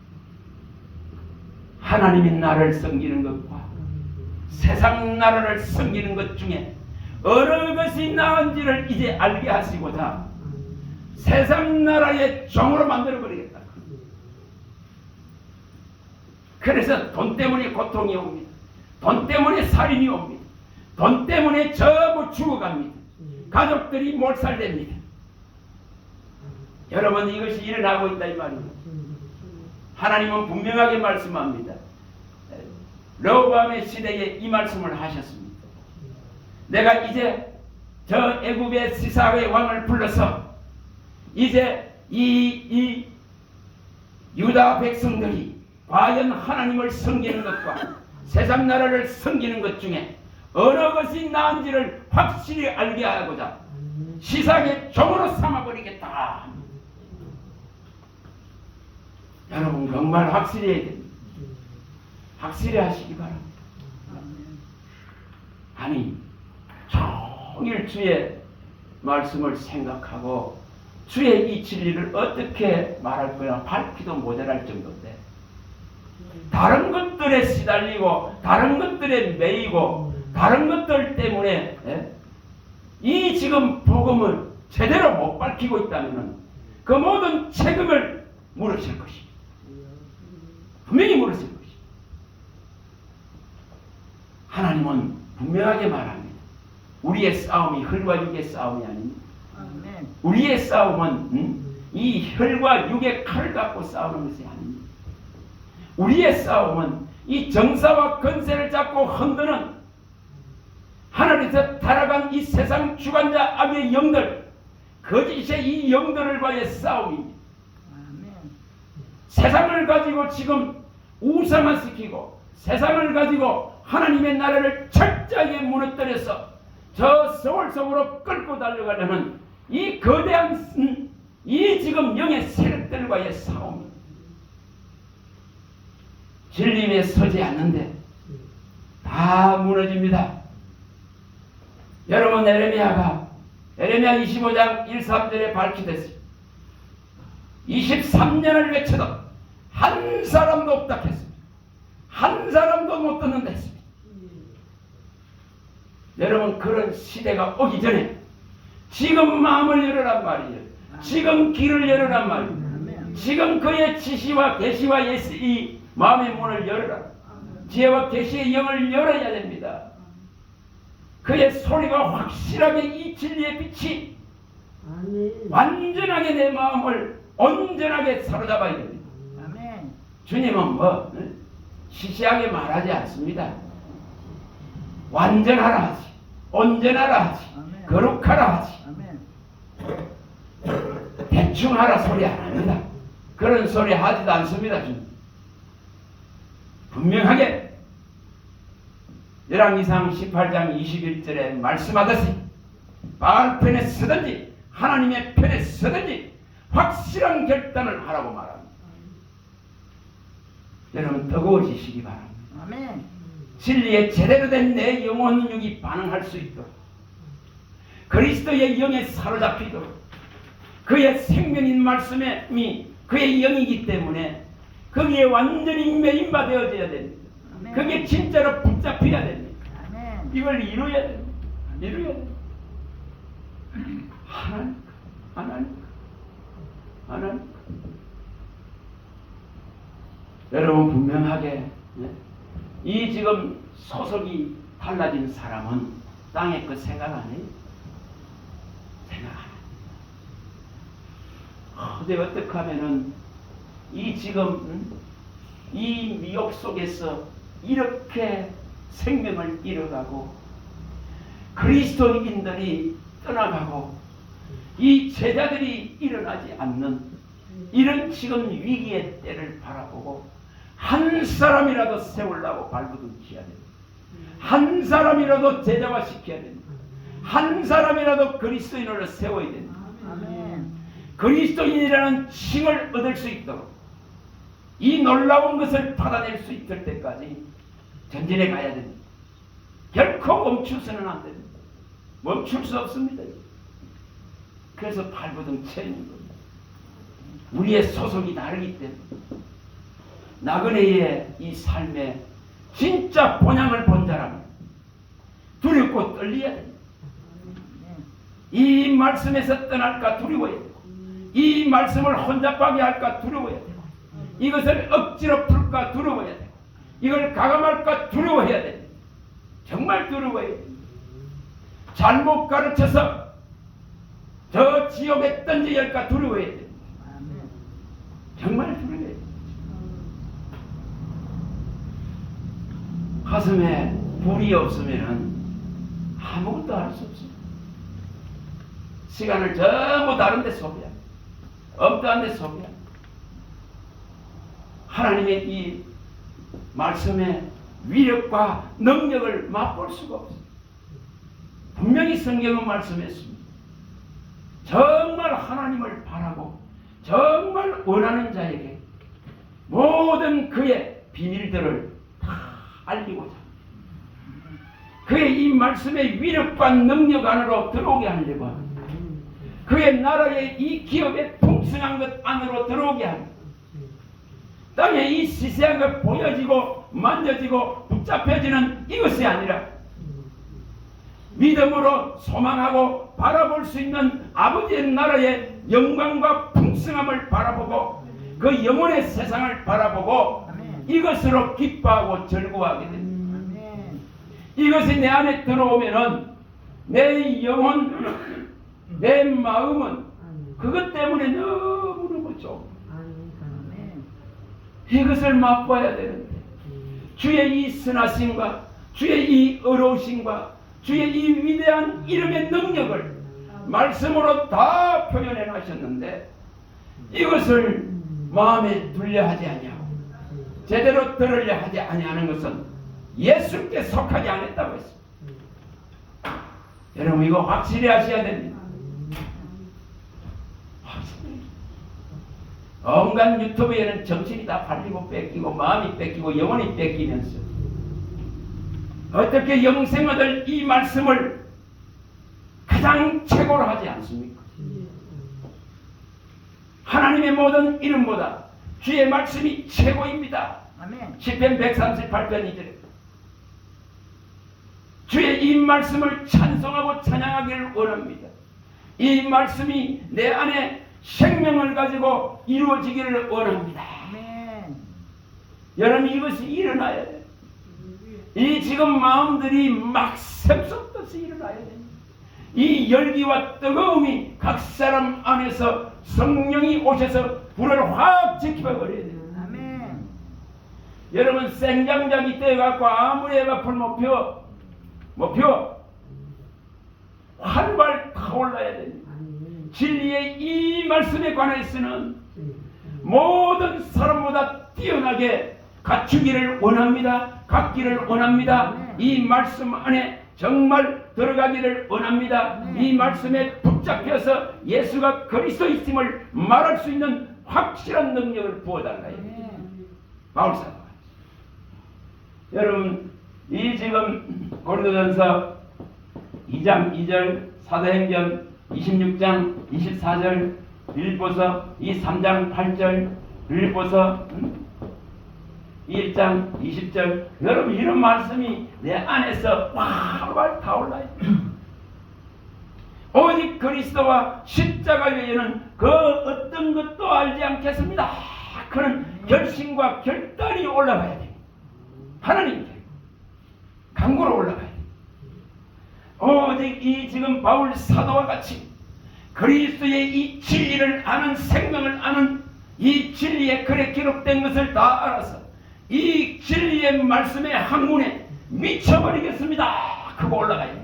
하나님이 나를 섬기는 것과 세상 나라를 섬기는 것 중에 어느 것이 나은지를 이제 알게 하시고자 세상 나라의 종으로 만들어버리겠다. 그래서 돈 때문에 고통이 옵니다. 돈 때문에 살인이 옵니다. 돈 때문에 전부 죽어갑니다. 가족들이 몰살됩니다. 여러분, 이것이 일어나고 있다 이 말입니다. 하나님은 분명하게 말씀합니다. 르호보암의 시대에 이 말씀을 하셨습니다. 내가 이제 저 애굽의 시사의 왕을 불러서 이제 이 유다 백성들이 과연 하나님을 섬기는 것과 세상 나라를 섬기는 것 중에 어느 것이 나은지를 확실히 알게 하고자 시사의 종으로 삼아버리겠다. 여러분, 정말 확실히 해야 됩니다. 확실히 하시기 바랍니다. 아니, 종일 주의 말씀을 생각하고 주의 이 진리를 어떻게 말할 거냐 밝히도 모자랄 정도인데 다른 것들에 시달리고 다른 것들에 매이고 다른 것들 때문에 이 지금 복음을 제대로 못 밝히고 있다면 그 모든 책임을 물으실 것입니다. 분명히 물으실 것입니다. 하나님은 분명하게 말합니다. 우리의 싸움이 혈과 육의 싸움이 아닙니다. 우리의 싸움은 이 혈과 육의 칼을 갖고 싸우는 것이 아닙니다. 우리의 싸움은 이 정사와 권세를 잡고 흔드는 하늘에서 타락한 이 세상 주관자 악의 영들, 거짓의 이 영들과의 싸움입니다. 세상을 가지고 지금 우상화시키고 세상을 가지고 하나님의 나라를 철저하게 무너뜨려서 저 서울 속으로 끌고 달려가려는 이 거대한 이 지금 영의 세력들과의 싸움입니다. 진리에 서지 않는데 다 무너집니다. 여러분, 에레미야 25장 1, 3절에 밝히듯이 23년을 외쳐도 한 사람도 없다 했습니다. 한 사람도 못 듣는다 했습니다. 여러분, 그런 시대가 오기 전에 지금 마음을 열어란 말이에요. 지금 길을 열어란 말이에요. 지금 그의 지시와 계시와 이 마음의 문을 열어라. 지혜와 계시의 영을 열어야 됩니다. 그의 소리가 확실하게 이 진리의 빛이 완전하게 내 마음을 온전하게 사로잡아야 됩니다. 주님은 시시하게 말하지 않습니다. 완전하라 하지, 온전하라 하지, 거룩하라 하지, 대충 하라 소리 안 합니다. 그런 소리 하지도 않습니다. 주님 분명하게 열왕기상 18장 21절에 말씀하듯이 바알 편에 서든지 하나님의 편에 서든지 확실한 결단을 하라고 말합니다. 여러분, 뜨거워지시기 바랍니다. 아멘. 진리에 제대로 된 내 영혼 육이 반응할 수 있도록 그리스도의 영에 사로잡히도록 그의 생명인 말씀이 그의 영이기 때문에 거기에 완전히 매인받아져야 됩니다. 아멘. 그게 진짜로 붙잡혀야 됩니다. 아멘. 이걸 이루어야 됩니다. 이루어야 됩니다. 하나님. 여러분, 분명하게 이 지금 소속이 달라진 사람은 땅의 것 생각 안 해요? 생각 안 해요. 근데 어떻게 하면은 이 지금 이 미혹 속에서 이렇게 생명을 잃어가고 그리스도인들이 떠나가고 이 제자들이 일어나지 않는 이런 지금 위기의 때를 바라보고 한 사람이라도 세우려고 발버둥쳐야 됩니다. 한 사람이라도 제자화시켜야 됩니다. 한 사람이라도 그리스도인으로 세워야 됩니다. 아멘. 그리스도인이라는 칭을 얻을 수 있도록 이 놀라운 것을 받아낼 수 있을 때까지 전진해 가야 됩니다. 결코 멈추서는 안 됩니다. 멈출 수 없습니다. 그래서 발버둥 쳐야 됩니다. 우리의 소속이 다르기 때문에 나그네의 이 삶에 진짜 본향을 본 자라면 두렵고 떨려야 됩니다. 이 말씀에서 떠날까 두려워야 되고, 이 말씀을 혼잡하게 할까 두려워야 되고, 이것을 억지로 풀까 두려워야 되고, 이걸 가감할까 두려워해야 됩니다. 정말 두려워야 됩니다. 잘못 가르쳐서 저 지옥에 던져야 할까 두려워해야 됩니다. 정말 두려워해야 됩니다. 가슴에 불이 없으면 아무것도 할 수 없습니다. 시간을 전부 다른 데 소비합니다. 엄두한 데 소비합니다. 하나님의 이 말씀의 위력과 능력을 맛볼 수가 없습니다. 분명히 성경은 말씀했습니다. 정말 하나님을 바라고 정말 원하는 자에게 모든 그의 비밀들을 다 알리고자 그의 이 말씀의 위력과 능력 안으로 들어오게 하려고 합니다. 그의 나라의 이 기업의 풍성한 것 안으로 들어오게 합니다. 땅에 이 시세한 것 보여지고 만져지고 붙잡혀지는 이것이 아니라 믿음으로 소망하고 바라볼 수 있는 아버지의 나라의 영광과 풍성함을 바라보고 그 영혼의 세상을 바라보고 이것으로 기뻐하고 즐거워하게 됩니다. 이것이 내 안에 들어오면은 내 영혼, 내 마음은 그것 때문에 너무너무 좋아. 이것을 맛봐야 되는데 주의 이 선하심과 주의 이 의로우심과 주의 이 위대한 이름의 능력을 말씀으로 다 표현해 놨셨는데 이것을 마음에 들려 하지 아니하고 제대로 들으려 하지 아니하는 것은 예수께 속하지 않았다고 했습니다. 여러분 이거 확실히 하셔야 됩니다. 확실히. 온갖 유튜브에는 정신이 다 팔리고 뺏기고 마음이 뺏기고 영혼이 뺏기면서 어떻게 영생 얻을 이 말씀을 가장 최고로 하지 않습니까? 하나님의 모든 이름보다 주의 말씀이 최고입니다. 시편 138편 2절에 주의 이 말씀을 찬송하고 찬양하기를 원합니다. 이 말씀이 내 안에 생명을 가지고 이루어지기를 원합니다. 여러분 이것이 일어나야 돼요. 이 지금 마음들이 막 샘솟듯이 일어나야 됩니다. 이 열기와 뜨거움이 각 사람 안에서 성령이 오셔서 불을 확 지켜버려야 돼요. 여러분 생장작이 떼갖고 아무리 해가 불 못 펴 활발 타올라야 됩니다. 진리의 이 말씀에 관해서는 모든 사람보다 뛰어나게 갖추기를 원합니다. 갖기를 원합니다. 이 말씀 안에 정말 들어가기를 원합니다. 이 말씀에 붙잡혀서 예수가 그리스도이심을 말할 수 있는 확실한 능력을 부어달라요. 바울사가 여러분 이 지금 고린도전서 2장 2절 사도행전 26장 24절 빌립보서 이 3장 8절 빌립보서 1장 20절 여러분 이런 말씀이 내 안에서 활활 타올라요. 오직 그리스도와 십자가 외에는 그 어떤 것도 알지 않겠습니다. 그런 결심과 결단이 올라가야 돼요. 하나님께 강구로 올라가야 돼요. 오직 이 지금 바울 사도와 같이 그리스도의 이 진리를 아는 생명을 아는 이 진리에 글에 기록된 것을 다 알아서 이 진리의 말씀의 학문에 미쳐버리겠습니다. 그거 올라가요.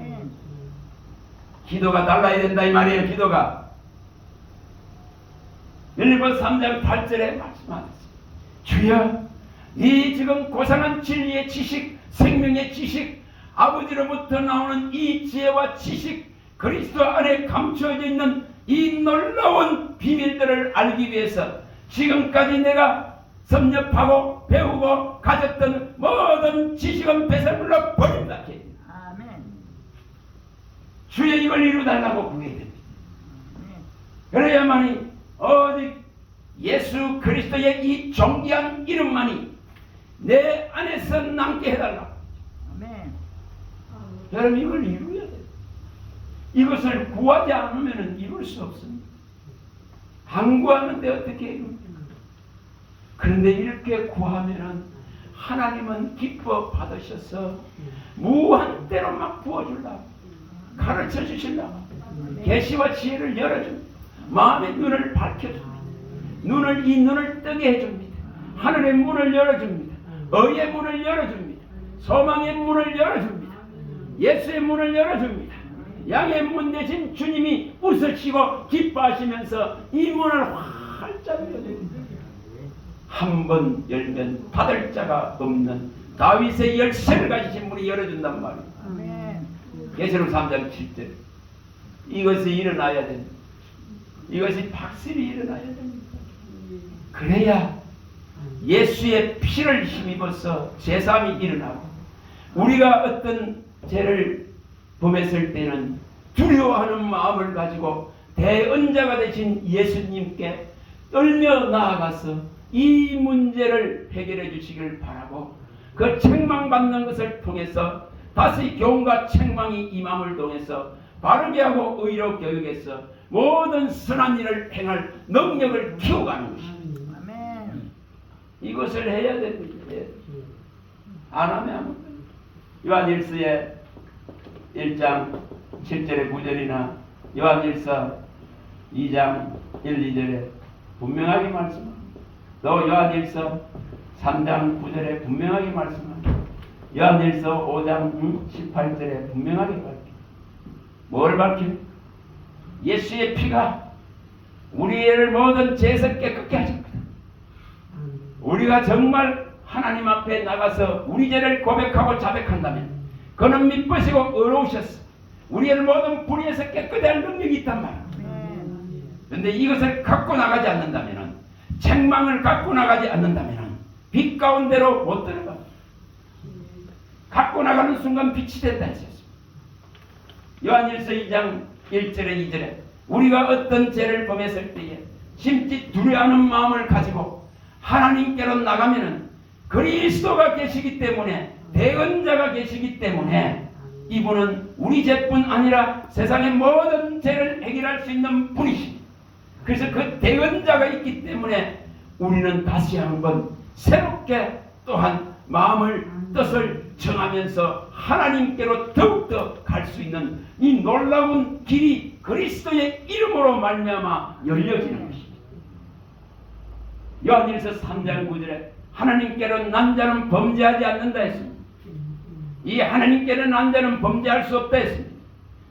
기도가 달라야 된다 이 말이에요. 기도가 빌립보서 3장 8절에 말씀하셨습니다. 주여 이 지금 고상한 진리의 지식 생명의 지식 아버지로부터 나오는 이 지혜와 지식 그리스도 안에 감추어져 있는 이 놀라운 비밀들을 알기 위해서 지금까지 내가 섭렵하고 배우고 가졌던 모든 지식은 배설물로 버린다. 아멘. 주의 이걸 이루달라고 구해야 됩니다. 그래야만이 오직 예수 그리스도의 이 존귀한 이름만이 내 안에서 남게 해달라. 아멘. 여러분 이걸 이루어야 돼요. 이것을 구하지 않으면 이룰 수 없습니다. 안 구하는데 어떻게 이룹니까? 그런데 이렇게 구하면 하나님은 기뻐 받으셔서 무한대로 막 부어주려고 가르쳐 주시려고 계시와 지혜를 열어줍니다. 마음의 눈을 밝혀줍니다. 이 눈을 뜨게 해줍니다. 하늘의 문을 열어줍니다. 의의 문을 열어줍니다. 소망의 문을 열어줍니다. 예수의 문을 열어줍니다. 양의 문 대신 주님이 웃으시고 기뻐하시면서 이 문을 활짝 열어줍니다. 한 번 열면 닫을 자가 없는 다윗의 열쇠를 가지신 분이 열어준단 말이에요. 아멘. 계시록 3장 7절. 이것이 일어나야 됩니다. 이것이 확실히 일어나야 됩니다. 그래야 예수의 피를 힘입어서 제사함이 일어나고 우리가 어떤 죄를 범했을 때는 두려워하는 마음을 가지고 대언자가 되신 예수님께 떨며 나아가서 이 문제를 해결해 주시길 바라고 그 책망받는 것을 통해서 다시 교훈과 책망이 임함을 통해서 바르게 하고 의로 교육해서 모든 선한 일을 행할 능력을 키워가는 것입니다. 아멘. 이것을 해야 됩니다. 안 하면 안 됩니다. 요한일서의 1장 7절의 9절이나 요한일서 2장 1, 2절에 분명하게 말씀합니다. 또 요한일서 3장 9절에 분명하게 말씀합니다. 요한일서 5장 18절에 분명하게 밝힙니다. 뭘 밝힙니까? 예수의 피가 우리의 모든 죄를 깨끗게 하십니다. 우리가 정말 하나님 앞에 나가서 우리 죄를 고백하고 자백한다면 그는 미쁘시고 의로우셨어. 우리의 모든 불의에서 깨끗게 할 능력이 있단 말이야. 그런데 이것을 갖고 나가지 않는다면 책망을 갖고 나가지 않는다면 빛 가운데로 못 들어가. 갖고 나가는 순간 빛이 된다 했었습니다. 요한일서 2장 1절에 2절에 우리가 어떤 죄를 범했을 때에 심지 두려워하는 마음을 가지고 하나님께로 나가면은 그리스도가 계시기 때문에 대언자가 계시기 때문에 이분은 우리 죄뿐 아니라 세상의 모든 죄를 해결할 수 있는 분이십니다. 그래서 그 대언자가 있기 때문에 우리는 다시 한번 새롭게 또한 마음을 뜻을 정하면서 하나님께로 더욱더 갈 수 있는 이 놀라운 길이 그리스도의 이름으로 말미암아 열려지는 것입니다. 요한일서 3장 9절에 하나님께로 난 자는 범죄하지 않는다 했습니다. 이 하나님께로 난 자는 범죄할 수 없다 했습니다.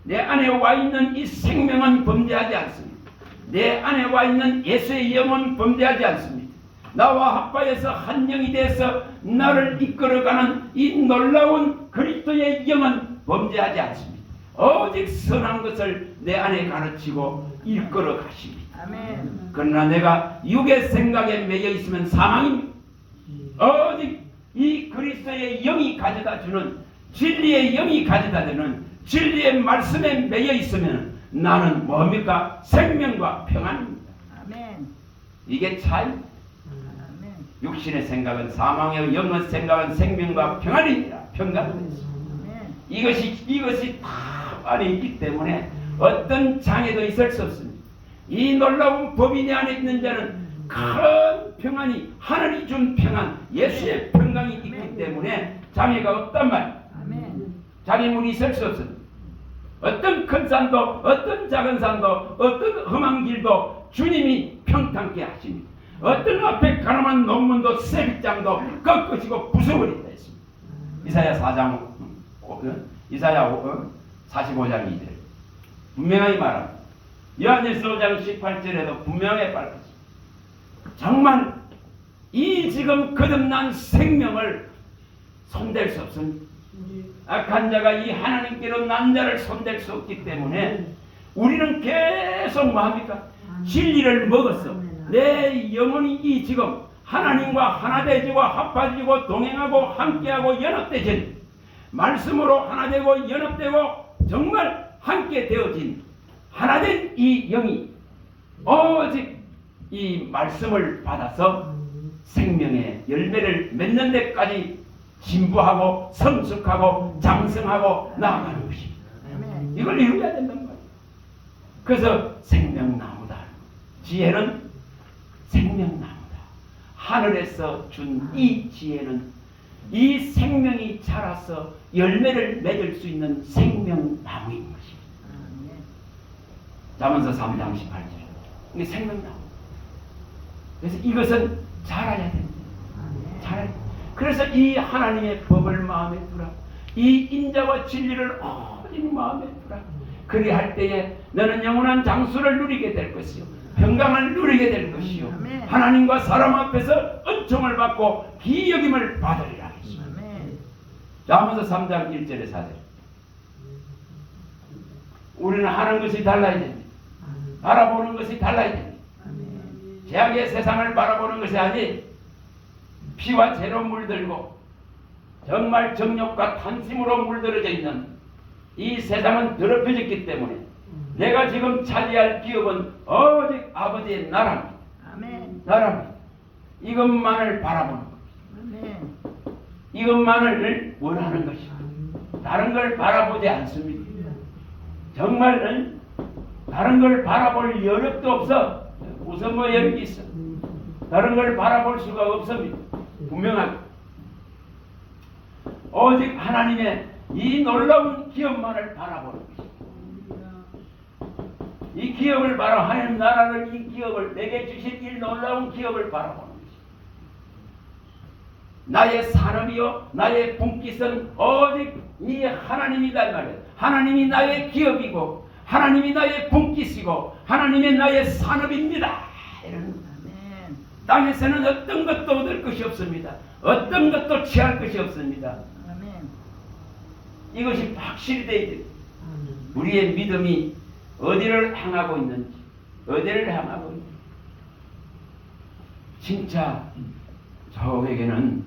내 안에 와 있는 이 생명은 범죄하지 않습니다. 내 안에 와 있는 예수의 영은 범죄하지 않습니다. 나와 합하여서 한 영이 돼서 나를 이끌어가는 이 놀라운 그리스도의 영은 범죄하지 않습니다. 오직 선한 것을 내 안에 가르치고 이끌어 가십니다. 아멘. 그러나 내가 육의 생각에 매여 있으면 사망입니다. 오직 이 그리스도의 영이 가져다 주는 진리의 영이 가져다 주는 진리의 말씀에 매여 있으면 나는 뭡니까? 생명과 평안입니다. 아멘. 이게 차이입니다. 아멘. 육신의 생각은 사망이요 영의 생각은 생명과 평안입니다. 평강입니다. 아멘. 이것이 다 안에 있기 때문에 어떤 장애도 있을 수 없습니다. 이 놀라운 법이 내 안에 있는 자는 큰 평안이 하늘이 준 평안 예수의 평강이 있기 때문에 장애가 없단 말이에요. 아멘. 장애물이 있을 수 없습니다. 어떤 큰 산도 어떤 작은 산도 어떤 험한 길도 주님이 평탄케 하십니다. 어떤 앞에 가늠한 논문도 세빛장도 꺾으시고 부숴버린다 했습니다. 이사야 4장 이사야 45장 2절 분명하게 말합니다. 요한일서 5장 18절에도 분명하게 밝혔습니다. 정말 이 지금 거듭난 생명을 손댈 수 없습니다. 악한 자가 이 하나님께로 난 자를 손댈 수 없기 때문에 우리는 계속 뭐합니까? 진리를 먹었어. 내 영혼이 이 지금 하나님과 하나 되지고 합하지고 동행하고 함께하고 연합되진 말씀으로 하나 되고 연합되고 정말 함께 되어진 하나된 이 영이 오직 이 말씀을 받아서 생명의 열매를 맺는 데까지 진부하고 성숙하고 장성하고 나아가는 것입니다. 이걸 이루어야 된단 말이에요. 그래서 생명나무다. 지혜는 생명나무다. 하늘에서 준 이 지혜는 이 생명이 자라서 열매를 맺을 수 있는 생명나무인 것입니다. 잠언서 3장 18절. 이게 생명나무. 그래서 이것은 자라야 됩니다. 자라야 됩니다. 그래서 이 하나님의 법을 마음에 두라. 이 인자와 진리를 오직 마음에 두라. 그리할 때에 너는 영원한 장수를 누리게 될 것이요, 평강을 누리게 될 것이요, 하나님과 사람 앞에서 은총을 받고 기여김을 받으리라. 잠언서 3장 1절에 4절. 우리는 하는 것이 달라야 됩니다. 바라보는 것이 달라야 됩니다. 죄악의 세상을 바라보는 것이 아니, 피와 죄로 물들고 정말 정욕과 탐심으로 물들어져 있는 이 세상은 더럽혀졌기 때문에 내가 지금 차지할 기업은 오직 아버지의 나라입니다. 나라입니다. 이것만을 바라보는 겁니다. 이것만을 원하는 것입니다. 다른 걸 바라보지 않습니다. 정말 다른 걸 바라볼 여력도 없어. 무슨 뭐 여력이 있어. 다른 걸 바라볼 수가 없습니다. 분명하게 오직 하나님의 이 놀라운 기업만을 바라보는 것입니다. 이 기업을 바라, 하나님 나라를, 이 기업을, 내게 주신 이 놀라운 기업을 바라보는 것입니다. 나의 산업이요, 나의 분깃은 오직 이 하나님이다 말이에요. 하나님이 나의 기업이고 하나님이 나의 분깃이고 하나님이 나의 산업입니다. 땅에서는 어떤 것도 얻을 것이 없습니다. 어떤 것도 취할 것이 없습니다. 이것이 확실히 되어야 돼요. 우리의 믿음이 어디를 향하고 있는지, 어디를 향하고 있는지. 진짜 저에게는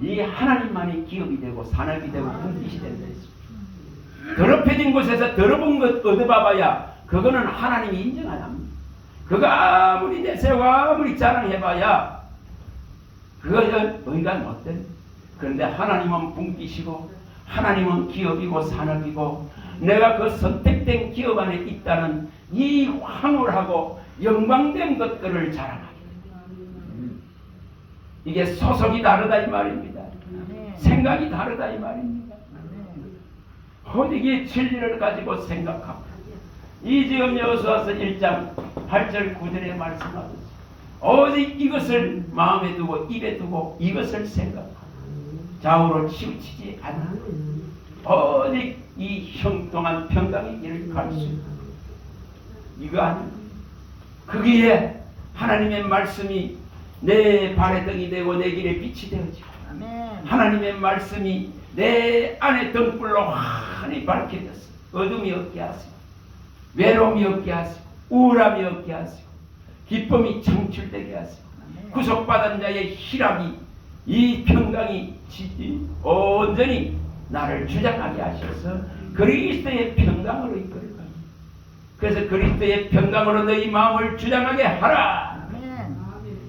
이 하나님만이 기업이 되고 산업이 되고 분깃이 된다 했습니다. 더럽혀진 곳에서 더러운 것 얻어봐봐야 그거는 하나님이 인정 안 합니다. 그거 아무리 내세우고 아무리 자랑해봐야 그것은 의가 못됩니다. 그런데 하나님은 분깃이고 하나님은 기업이고 산업이고 내가 그 선택된 기업 안에 있다는 이 황홀하고 영광된 것들을 자랑하게 됩니다. 이게 소속이 다르다 이 말입니다. 생각이 다르다 이 말입니다. 오직 이 진리를 가지고 생각하고 이 지금 여호수아서 1장 8절 9절에 말씀하듯이 오직 이것을 마음에 두고 입에 두고 이것을 생각하고 좌우로 치우치지 않는 오직 이 형통한 평강의 길을 갈 수 있는 이거 아닙니까? 거기에 하나님의 말씀이 내 발의 등이 되고 내 길에 빛이 되어지고 하나님의 말씀이 내 안에 등불로 환히 밝혀졌어. 어둠이 없게 하시고 외로움이 없게 하시고 우울함이 없게 하시고 기쁨이 창출되게 하시고 구속받은 자의 희락이 이 평강이 온전히 나를 주장하게 하셔서 그리스도의 평강으로 이끌어 갑니다. 그래서 그리스도의 평강으로 너희 마음을 주장하게 하라.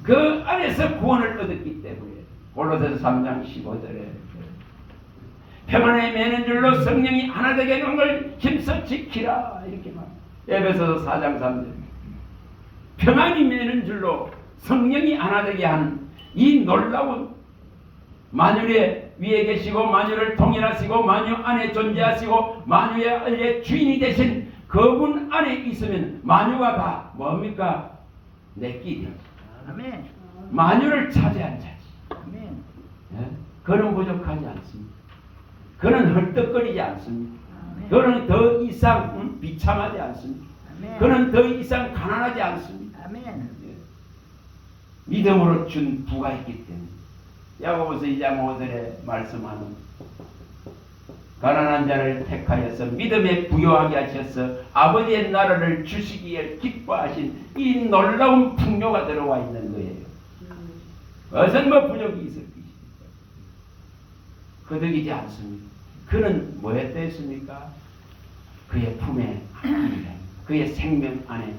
그 안에서 구원을 얻었기 때문에 골로새서 3장 15절에 평안에 매는 줄로 성령이 하나 되게 하는 걸 힘써 지키라 이렇게 말합니다. 에베소서 4장 3절 평안이 매는 줄로 성령이 하나 되게 하는 이 놀라운 만유의 위에 계시고 만유를 통일하시고 만유 안에 존재하시고 만유의 주인이 되신 그분 안에 있으면 만유가 다 뭡니까? 내 끼리 만유를 차지한 자지. 예? 그는 부족하지 않습니다. 그는 헐떡거리지 않습니다. 그는 더 이상 비참하지 않습니다. 그는 더 이상 가난하지 않습니다. 예. 믿음으로 준 부가 있기 때문에 야고보서 2장 5절에 말씀하는 가난한 자를 택하여서 믿음에 부요하게 하셔서 아버지의 나라를 주시기에 기뻐하신 이 놀라운 풍요가 들어와 있는 거예요. 어떤 뭐 부족이 있을 것입니까? 거득이지 않습니다. 그는 뭐 했습니까? 그의 품에 그의 생명 안에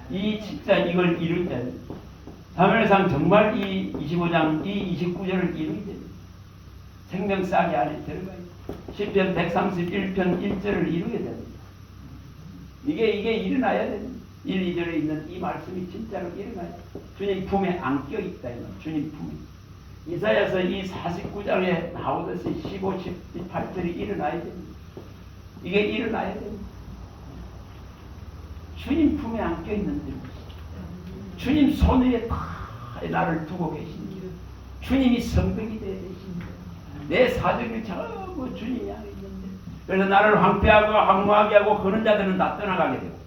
이 진짜 이걸 이루게 됩니다. 사무엘상 정말 이 25장 이 29절을 이루게 됩니다. 생명싸기 안에 들어가요. 시편 131편 1절을 이루게 됩니다. 이게 일어나야 됩니다. 1, 2절에 있는 이 말씀이 진짜로 일어나요. 주님 품에 안겨 있다. 주님 품에. 이사야서 이 49장에 나오듯이 15, 18절이 일어나야 됩니다. 이게 일어나야 됩니다. 주님 품에 안겨 있는데 주님 손 위에 다 나를 두고 계십니다. 주님이 성벽이 되어 계십니다. 내 사정이 전부 주님이 안에 있는데 그래서 나를 황폐하고 황무하게 하고 그런 자들은 다 떠나가게 되고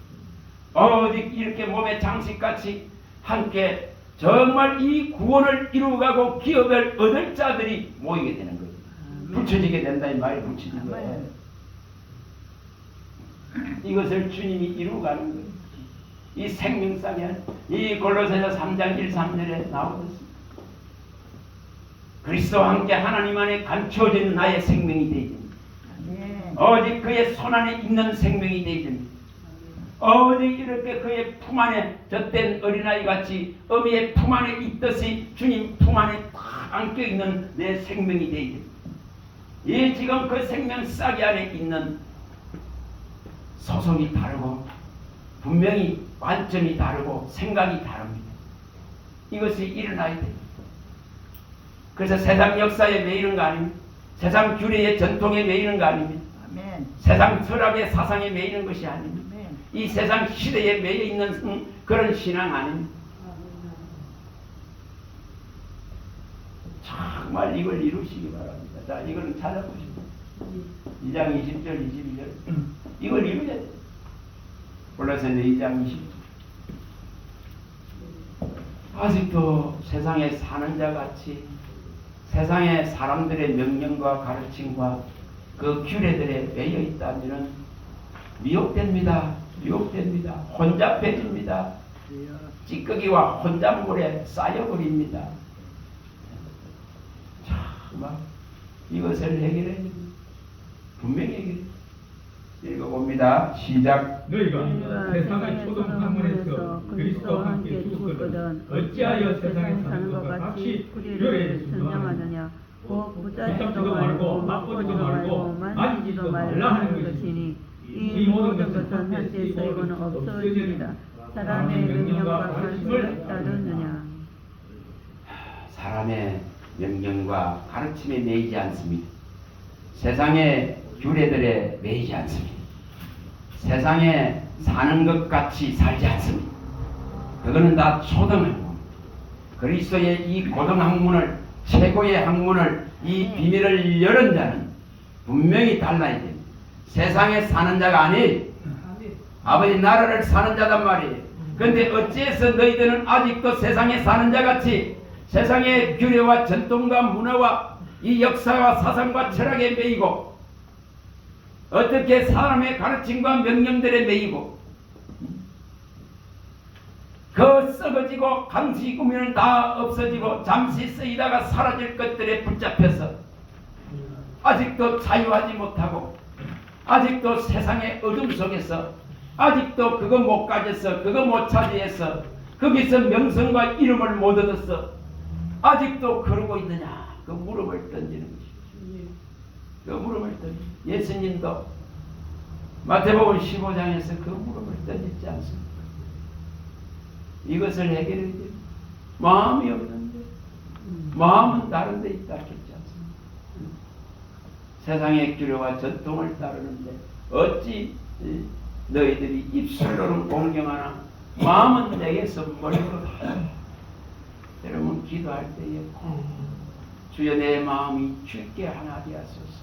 어디 이렇게 몸에 장식같이 함께 정말 이 구원을 이루어가고 기업을 얻을 자들이 모이게 되는 거예요. 붙여지게 된다 이 말이 붙이는 거예요. 이것을 주님이 이루어가는 거예요. 이 생명상에 이 골로새서 3장 1, 3절에 나오듯이 그리스도와 함께 하나님 안에 감추어진 나의 생명이 되어야 됩니다. 오직 그의 손 안에 있는 생명이 되어야 됩니다. 오직 이렇게 그의 품 안에 젖된 어린아이 같이 어미의 품 안에 있듯이 주님 품 안에 딱 안겨 있는 내 생명이 되어야 됩니다. 이 지금 그 생명 싹이 안에 있는 소속이 다르고 분명히 관점이 다르고 생각이 다릅니다. 이것이 일어나야 됩니다. 그래서 세상 역사에 매이는 거 아닙니다. 세상 규례의 전통에 매이는 거 아닙니다. 아멘. 세상 철학의 사상에 매이는 것이 아닙니다. 아멘. 이 세상 시대에 매여 있는 그런 신앙 아닙니다. 정말 이걸 이루시기 바랍니다. 자, 이거는 찾아보시고 2장 20절 22절 이걸 이루어야 돼요. 골로새서 2장 20절 아직도 세상에 사는 자 같이 세상의 사람들의 명령과 가르침과 그 규례들에 매여 있다면 미혹됩니다. 미혹됩니다. 혼잡해집니다. 찌꺼기와 혼잡물에 쌓여버립니다. 참, 이것을 해결해야 됩니다. 분명히 해결해야 됩니다. 읽어봅니다. 시작. 너희가 세상의 초동 학문에서 그리스도와 함께 죽었거든 어찌하여 세상에 사는 것 같이 규례를 선정하느냐. 곧 붙잡지도 말고 맛보지도 말고 만지지도 말라 하는 것이니 이 모든 것은 현재 쓰이고는 없어지리라. 사람의 명령과 가르침을 따르느냐. 사람의 명령과 가르침에 매이지 않습니다. 세상의 규례들에 매이지 않습니다. 세상에 사는 것 같이 살지 않습니다. 그거는 다 초등학문. 그리스도의 이 고등학문을 최고의 학문을 이 비밀을 열은 자는 분명히 달라야 됩니다. 세상에 사는 자가 아니에요. 아버지 나라를 사는 자단 말이에요. 그런데 어찌해서 너희들은 아직도 세상에 사는 자 같이 세상의 규례와 전통과 문화와 이 역사와 사상과 철학에 매이고 어떻게 사람의 가르침과 명령들에 매이고 그 썩어지고 강시구미는 다 없어지고 잠시 쓰이다가 사라질 것들에 붙잡혀서 아직도 자유하지 못하고 아직도 세상의 어둠 속에서 아직도 그거 못 가졌어 그거 못 차지했어 거기서 명성과 이름을 못 얻었어 아직도 그러고 있느냐 그 물음을 던지는 것이죠. 그 물음을 던지는 예수님도 마태복음 15장에서 그 물음을 던지지 않습니다. 이것을 해결해야 됩니다. 마음이 없는데 마음은 다른 데 있다 했지 않습니까? 세상의 규례와 전통을 따르는데 어찌 너희들이 입술로는 공경하나 마음은 내게서 멀리로 여러분 기도할 때에 주여 내 마음이 주께 향하게 하소서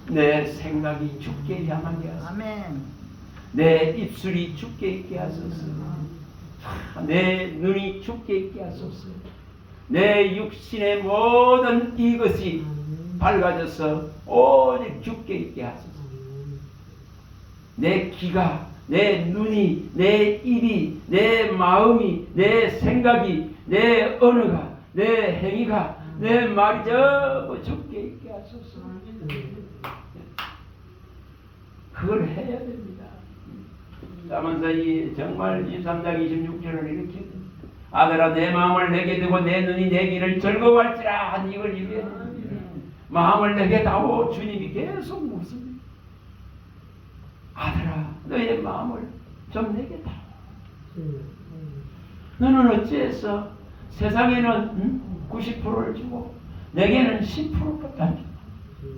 내 생각이 주께 향하게 하소서 아멘. 내 입술이 주께 있게 하소서 내 눈이 주께 있게 하소서 내 육신의 모든 이것이 밝아져서 오직 주께 있게 하소서 내 귀가 내 눈이 내 입이 내 마음이 내 생각이 내 언어가 내 행위가 내 말이 전부 주께 있게 하소서 그걸 해야 됩니다. 하면서 이 정말 23장 26절을 이렇게 아들아 내 마음을 내게 두고 내 눈이 내 길을 즐거워할지라 한 이걸 입에 마음을 내게 다오. 주님이 계속 묻습니다. 아들아 너의 마음을 좀 내게 다오. 너는 어찌해서 세상에는 90%를 주고 내게는 10%밖에 안 준다.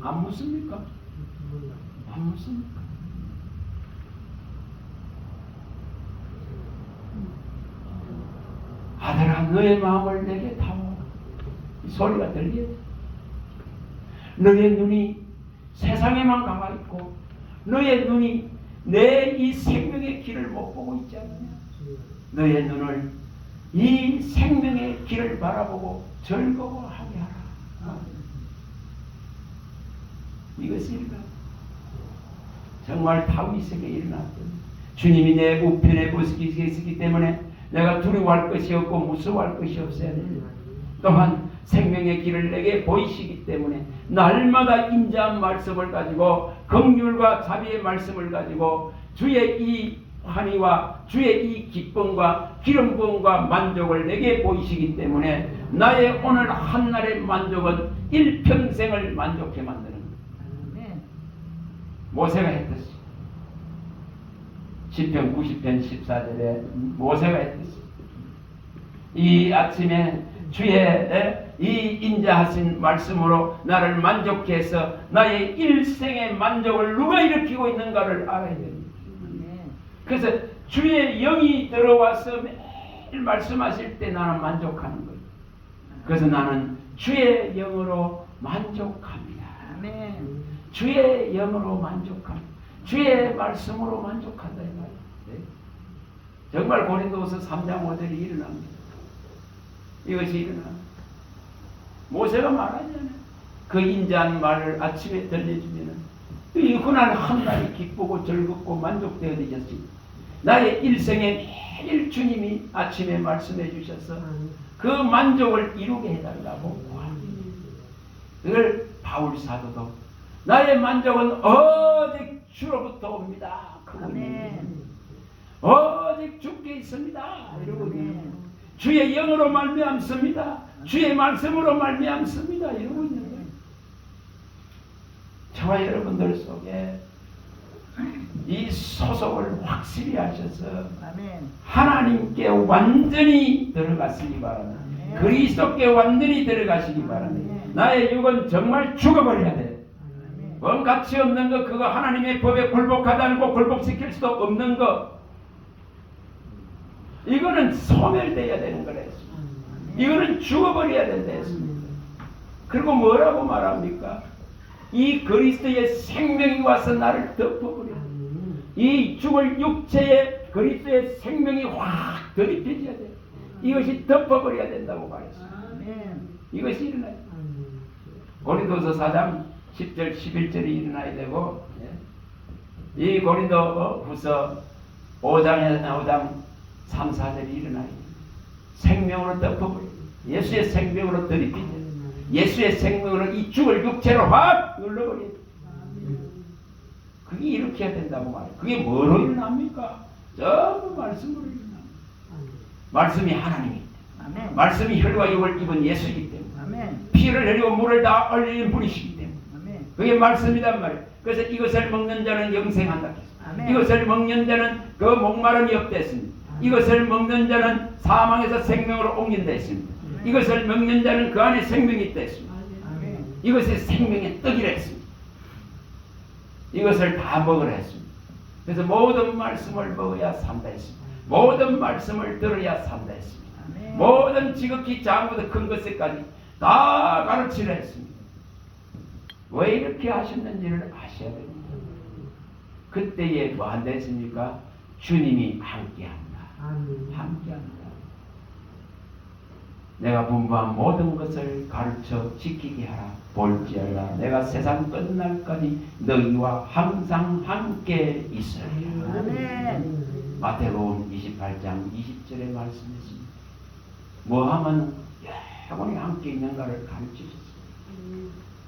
안 묻습니까? 안 묻습니까? 아들아 너의 마음을 내게 다오. 이 소리가 들려요. 너의 눈이 세상에만 가가 있고 너의 눈이 내 이 생명의 길을 못 보고 있지 않느냐. 너의 눈을 이 생명의 길을 바라보고 즐거워하게 하라. 이것입니다. 정말 다윗에게 일어났던 주님이 내 우편에 보시기 때문에 내가 두려워할 것이 없고 무서워할 것이 없어야 됩니다. 또한 생명의 길을 내게 보이시기 때문에 날마다 임자한 말씀을 가지고 긍휼과 자비의 말씀을 가지고 주의 이 환희와 주의 이 기쁨과 기름 부음과 만족을 내게 보이시기 때문에 나의 오늘 한날의 만족은 일평생을 만족해 만드는 거예요. 모세가 했듯이 시편 90편 14절에 모세가 했듯이 이 아침에 주의 이 인자하신 말씀으로 나를 만족해 해서 나의 일생의 만족을 누가 일으키고 있는가를 알아야 됩니다. 그래서 주의 영이 들어와서 매일 말씀하실 때 나는 만족하는 거예요. 그래서 나는 주의 영으로 만족합니다. 주의 영으로 만족합니다. 주의 말씀으로 만족한다 이 말이에요. 네? 정말 고린도후서 3장 5절이 일어납니다. 이것이 일어납니다. 모세가 말하잖아요. 그 인자한 말을 아침에 들려주면은 이 그날 한날이 기쁘고 즐겁고 만족되어지셨습니다. 나의 일생에 매일 주님이 아침에 말씀해 주셔서 그 만족을 이루게 해달라고 구합니다. 그걸 바울 사도도 나의 만족은 오직 주로부터 옵니다. 오직 주께 있습니다. 이러고 주의 영으로 말미암습니다. 주의 말씀으로 말미암습니다. 이러고 있는 거예요. 저와 여러분들 속에 이 소속을 확실히 하셔서 하나님께 완전히 들어갔으기 바랍니다. 그리스도께 완전히 들어가시기 바랍니다. 나의 육은 정말 죽어버려야 돼. 뭔 가치 없는 거, 그거 하나님의 법에 굴복하다는 거, 굴복시킬 수도 없는 거, 이거는 소멸되어야 되는 거라 했습니다. 이거는 죽어버려야 된다 했습니다. 그리고 뭐라고 말합니까? 이 그리스도의 생명이 와서 나를 덮어버려. 이 죽을 육체에 그리스도의 생명이 확 들이펴져야 돼. 이것이 덮어버려야 된다고 말했습니다. 이것이 일어나요. 고린도서 4장 10절 11절이 일어나야 되고, 이 고린도 후서 5장 3, 4절이 일어나야 돼. 생명으로 덮어버려. 예수의 생명으로 들이펴져. 예수의 생명으로 이 죽을 육체로 확 눌러버려. 그게 이렇게 해야 된다고 말해요. 그게 뭐로 일어납니까? 전부 말씀으로 일어납니다. 말씀이 하나님이기 때문에. 말씀이 혈과 육을 입은 예수이기 때문에. 피를 흘리고 물을 다 흘리는 분이시기 때문에. 그게 말씀이란 말이에요. 그래서 이것을 먹는 자는 영생한다 했습니다. 이것을 먹는 자는 그 목마름이 없다 했습니다. 이것을 먹는 자는 사망에서 생명으로 옮긴다 했습니다. 이것을 먹는 자는 그 안에 생명이 있다 했습니다. 이것이 생명의 떡이라 했습니다. 이것을 다 먹으라 했습니다. 그래서 모든 말씀을 먹어야 산다 했습니다. 모든 말씀을 들어야 산다 했습니다. 모든 지극히 작은 큰 것에까지 다 가르치라 했습니다. 왜 이렇게 하셨는지를 아셔야 됩니다. 그때에 뭐 한다 했습니까? 주님이 함께한다. 함께한다. 내가 분부한 모든 것을 가르쳐 지키게 하라. 볼지어다 내가 세상 끝날까지 너희와 항상 함께 있으리라. 아멘. 마태복음 28장 20절에 말씀했습니다. 뭐하면 영원히 함께 있는가를 가르치셨습니다.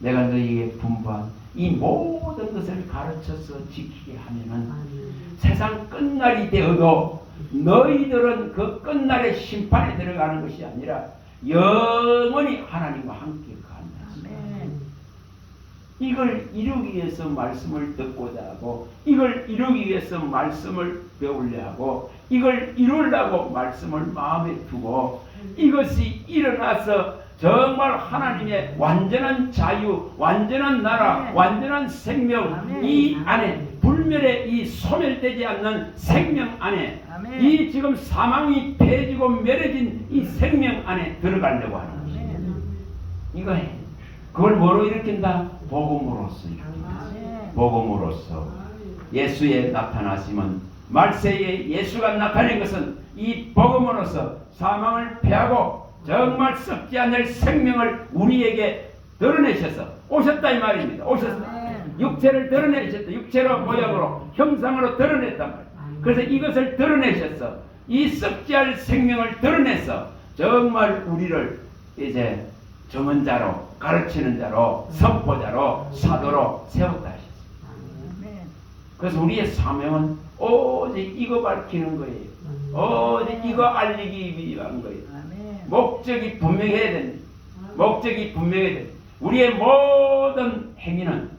내가 너희에게 분부한 이 모든 것을 가르쳐서 지키게 하면은 세상 끝날이 되어도 너희들은 그 끝날의 심판에 들어가는 것이 아니라 영원히 하나님과 함께 간다. 이걸 이루기 위해서 말씀을 듣고자 하고, 이걸 이루기 위해서 말씀을 배우려 하고, 이걸 이루려고 말씀을 마음에 두고, 이것이 일어나서 정말 하나님의 완전한 자유, 완전한 나라, 완전한 생명, 이 안에 불멸의 이 소멸되지 않는 생명 안에, 이 지금 사망이 폐해지고 멸해진 이 생명 안에 들어가려고 하는 것입니다. 이거 해. 그걸 뭐로 일으킨다? 복음으로써 일으킨다. 복음으로써. 예수의 나타나심은, 말세에 예수가 나타낸 것은 이 복음으로써 사망을 패하고 정말 썩지 않을 생명을 우리에게 드러내셔서 오셨다 이 말입니다. 오셨다. 육체를 드러내셨다. 육체로 모양으로 형상으로 드러냈단 말이에요. 그래서 이것을 드러내셔서 이 썩지 않을 생명을 드러내서 정말 우리를 이제 정언자로, 가르치는 자로, 선포자로, 사도로 세웠다 하셨습니다. 그래서 우리의 사명은 오직 이거 밝히는 거예요. 오직 이거 알리기 위한 거예요. 목적이 분명해야 됩니다. 목적이 분명해야 됩니다. 우리의 모든 행위는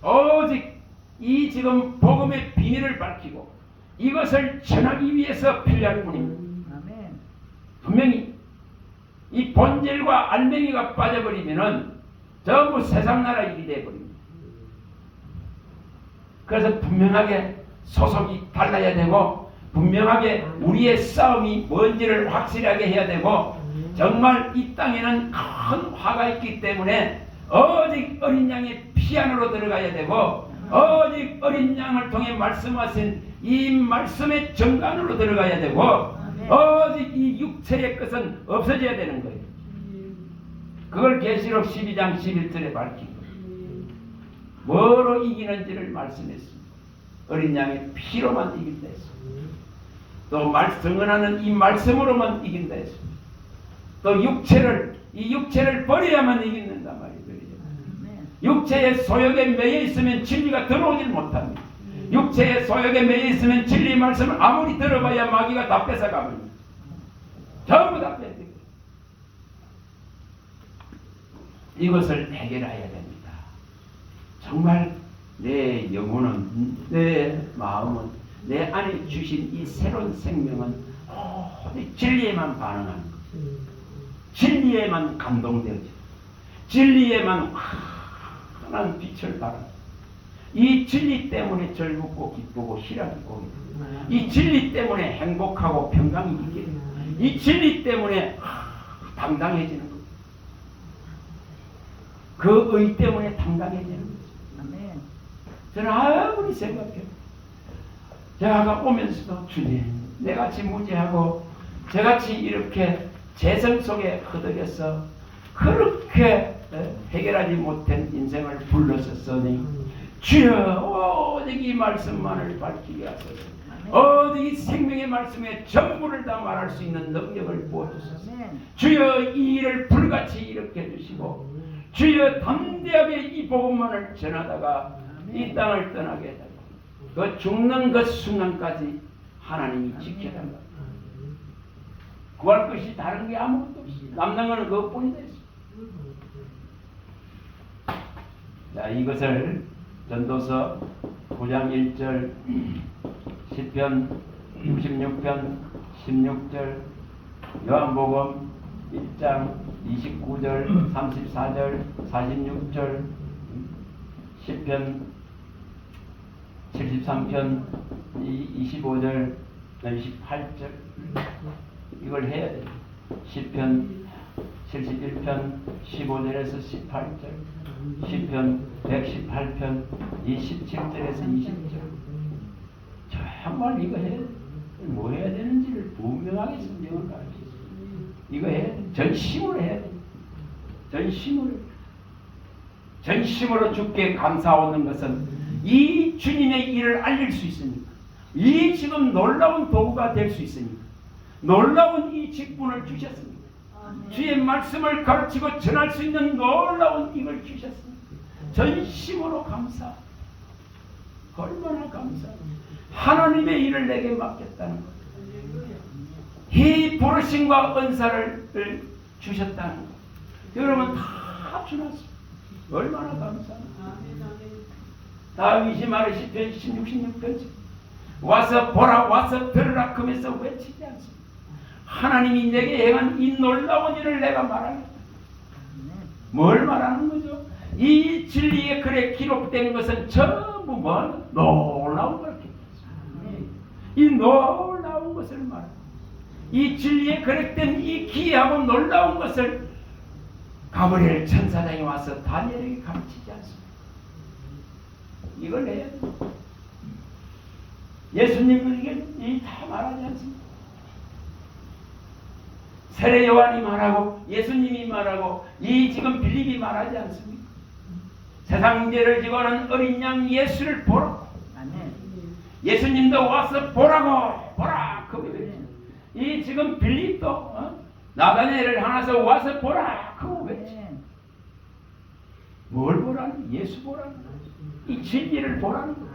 오직 이 지금 복음의 비밀을 밝히고 이것을 전하기 위해서 필요한 뿐입니다. 분명히 이 본질과 알맹이가 빠져버리면은 전부 세상 나라 일이 되어버립니다. 그래서 분명하게 소속이 달라야 되고, 분명하게 우리의 싸움이 뭔지를 확실하게 해야 되고, 정말 이 땅에는 큰 화가 있기 때문에 오직 어린 양의 피 안으로 들어가야 되고, 오직 어린 양을 통해 말씀하신 이 말씀의 정관으로 들어가야 되고, 오직 이 육체의 것은 없어져야 되는 거예요. 그걸 계시록 12장 11절에 밝힌 거예요. 뭐로 이기는지를 말씀했습니다. 어린 양의 피로만 이긴다 했습니다. 또 증언하는 이 말씀으로만 이긴다 했습니다. 또 이 육체를 버려야만 이긴다 말이에요. 육체의 소욕에 매여 있으면 진리가 들어오질 못합니다. 육체의 소욕에 매여 있으면 진리 말씀을 아무리 들어봐야 마귀가 다 뺏어가버립니다. 전부 다 뺏어가버립니다. 이것을 해결해야 됩니다. 정말 내 영혼은, 내 마음은, 내 안에 주신 이 새로운 생명은 오직 진리에만 반응하는 것, 진리에만 감동되어지고, 진리에만 환한 빛을 발하는, 이 진리 때문에 즐겁고 기쁘고 희락이 오게 됩니다. 이 진리 때문에 행복하고 평강이 있게 됩니다. 이 진리 때문에 당당해지는 것, 그 의 때문에 당당해지는 것. 저는 아무리 생각해요. 제가 오면서도 주님, 내같이 무지하고 저같이 이렇게 재성 속에 허덕여서 그렇게 해결하지 못한 인생을 불렀었으니 주여 오직 이 말씀만을 밝히게 하소서. 오직 이 생명의 말씀에 전부를 다 말할 수 있는 능력을 부어주소서. 주여 이 일을 불같이 일으켜 주시고, 주여 담대하게 이 복음만을 전하다가 이 땅을 떠나게 해달라. 그 죽는 그 순간까지 하나님이 지켜달라. 구할 것이 다른 게 아무것도 없이 남는 것은 그것뿐이다. 자, 이것을 전도서 9장 1절, 시편 66편 16절, 요한복음 1장 29절, 34절, 46절, 시편 73편 25절, 28절 이걸 해야 돼요. 시편 71편 15절에서 18절, 시편 118편 27절에서 20절. 정말 이거 해야 돼. 뭐 해야 되는지를 분명하게 성경을 가르치죠. 이거 해야 돼. 전심으로 해야 돼. 전심으로 주께 감사하는 것은 이 주님의 일을 알릴 수 있으니까, 이 지금 놀라운 도구가 될 수 있으니까, 놀라운 이 직분을 주셨습니다. 주의 말씀을 가르치고 전할 수 있는 놀라운 힘을 주셨습니다. 전심으로 감사. 얼마나 감사. 하나님의 일을 내게 맡겼다는 것. 이 부르심과 은사를 주셨다는 것. 여러분 다 주났습니다. 얼마나 감사합니다. 다윗이 말해 시편 16편 와서 보라 와서 들으라 그러면서 외치지 않습니다. 하나님이 내게 행한 이 놀라운 일을 내가 말하겠다. 뭘 말하는 거죠? 이 진리의 글에 기록된 것은 전부 뭐 놀라운 걸 기록했습니다. 이 놀라운 것을 말합니다. 이 진리에 기록된 이 기이하고 놀라운 것을 가브리엘 천사장이 와서 다니엘에게 가르치지 않습니다. 이걸 해야 됩니다. 예수님은 다 말하지 않습니다. 세례 요한이 말하고 예수님이 말하고 이 지금 빌립이 말하지 않습니까? 세상 죄를 지고 하는 어린 양 예수를 보라고. 예수님도 와서 보라고 보라. 이 지금 빌립도 나다니엘을 향해서 와서 보라. 그거 왜? 뭘 보라는? 예수 보라는? 이 진리를 보라는 거.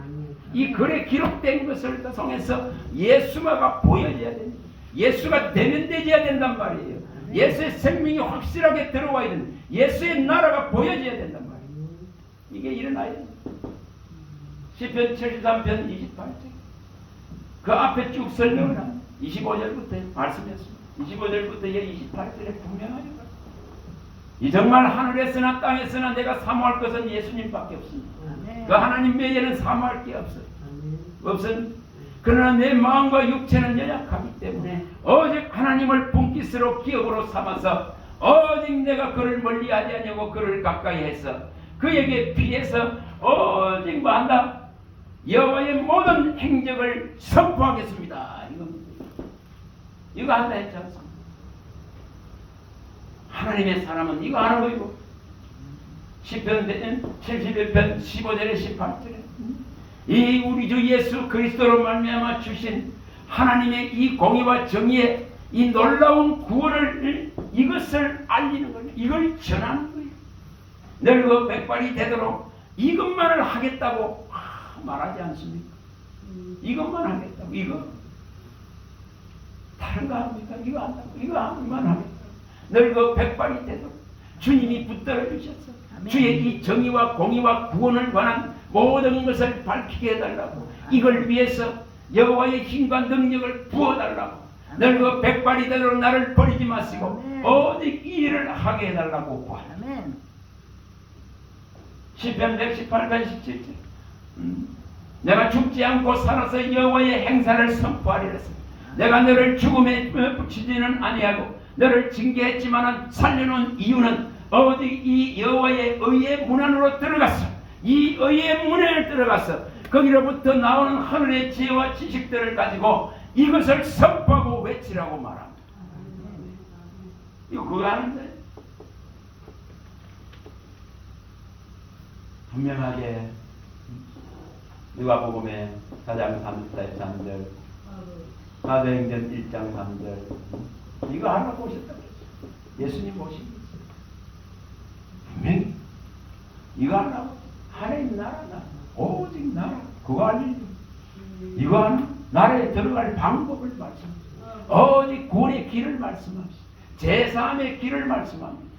이 글에 기록된 것을 통해서 예수가 보여져야 됩니다. 예수가 대면되어야 된단 말이에요. 예수의 생명이 확실하게 들어와야 된다. 예수의 나라가 보여져야 된단 말이에요. 이게 일어나야 됩니다. 시편 73편 28절 그 앞에 쭉 설명을 합니다. 25절부터 말씀했습니다. 25절부터 28절에 분명하죠. 이 정말 하늘에서나 땅에서나 내가 사모할 것은 예수님밖에 없습니다. 그 하나님 외에는 사모할 게 없습니다. 그러나 내 마음과 육체는 연약하기 때문에 오직 하나님을 분깃으로 기업으로 삼아서 오직 내가 그를 멀리하지 아니하고 그를 가까이 해서 그에게 피해서 오직 뭐한다? 여호와의 모든 행적을 선포하겠습니다. 이거 한다 했지 않습니까? 하나님의 사람은 이거 하는 거이고 시편 71편 15절에 18절에 이 우리 주 예수 그리스도로 말미암아 주신 하나님의 이 공의와 정의의 이 놀라운 구원을 이것을 알리는 거예요. 이걸 전하는 거예요. 늙어 백발이 되도록 이것만을 하겠다고 말하지 않습니까? 이것만 하겠다고. 이거 다른 거 합니까? 이거 한다고. 이거만 하겠다고. 늙어 백발이 되도록 주님이 붙들어 주셨어. 주의 이 정의와 공의와 구원을 관한 모든 것을 밝히게 해달라고. 이걸 위해서 여호와의 힘과 능력을 부어달라고. 늙어 백발이 되도록 나를 버리지 마시고 오직 이 일을 하게 해달라고 구하라. 시편 118편 17절 내가 죽지 않고 살아서 여호와의 행사를 선포하리라. 내가 너를 죽음에 붙이지는 아니하고 너를 징계했지만 살려놓은 이유는 오직 이 여호와의 의의 문 안으로 들어갔어. 이 의의 문에 들어가서 거기로부터 나오는 하늘의 지혜와 지식들을 가지고 이것을 선포하고 외치라고 말합니다. 이거 그거 하는데 분명하게 누가복음의 4장 3절 사도행전 1장 3절 이거 하나 보셨다고 예수님 보신 분명히 이거 하려고 하나님 나라다. 오직 나라. 그거 알리죠. 이거 하나 나라에 들어갈 방법을 말씀합니다. 오직 구원의 길을 말씀합니다. 제3의 길을 말씀합니다.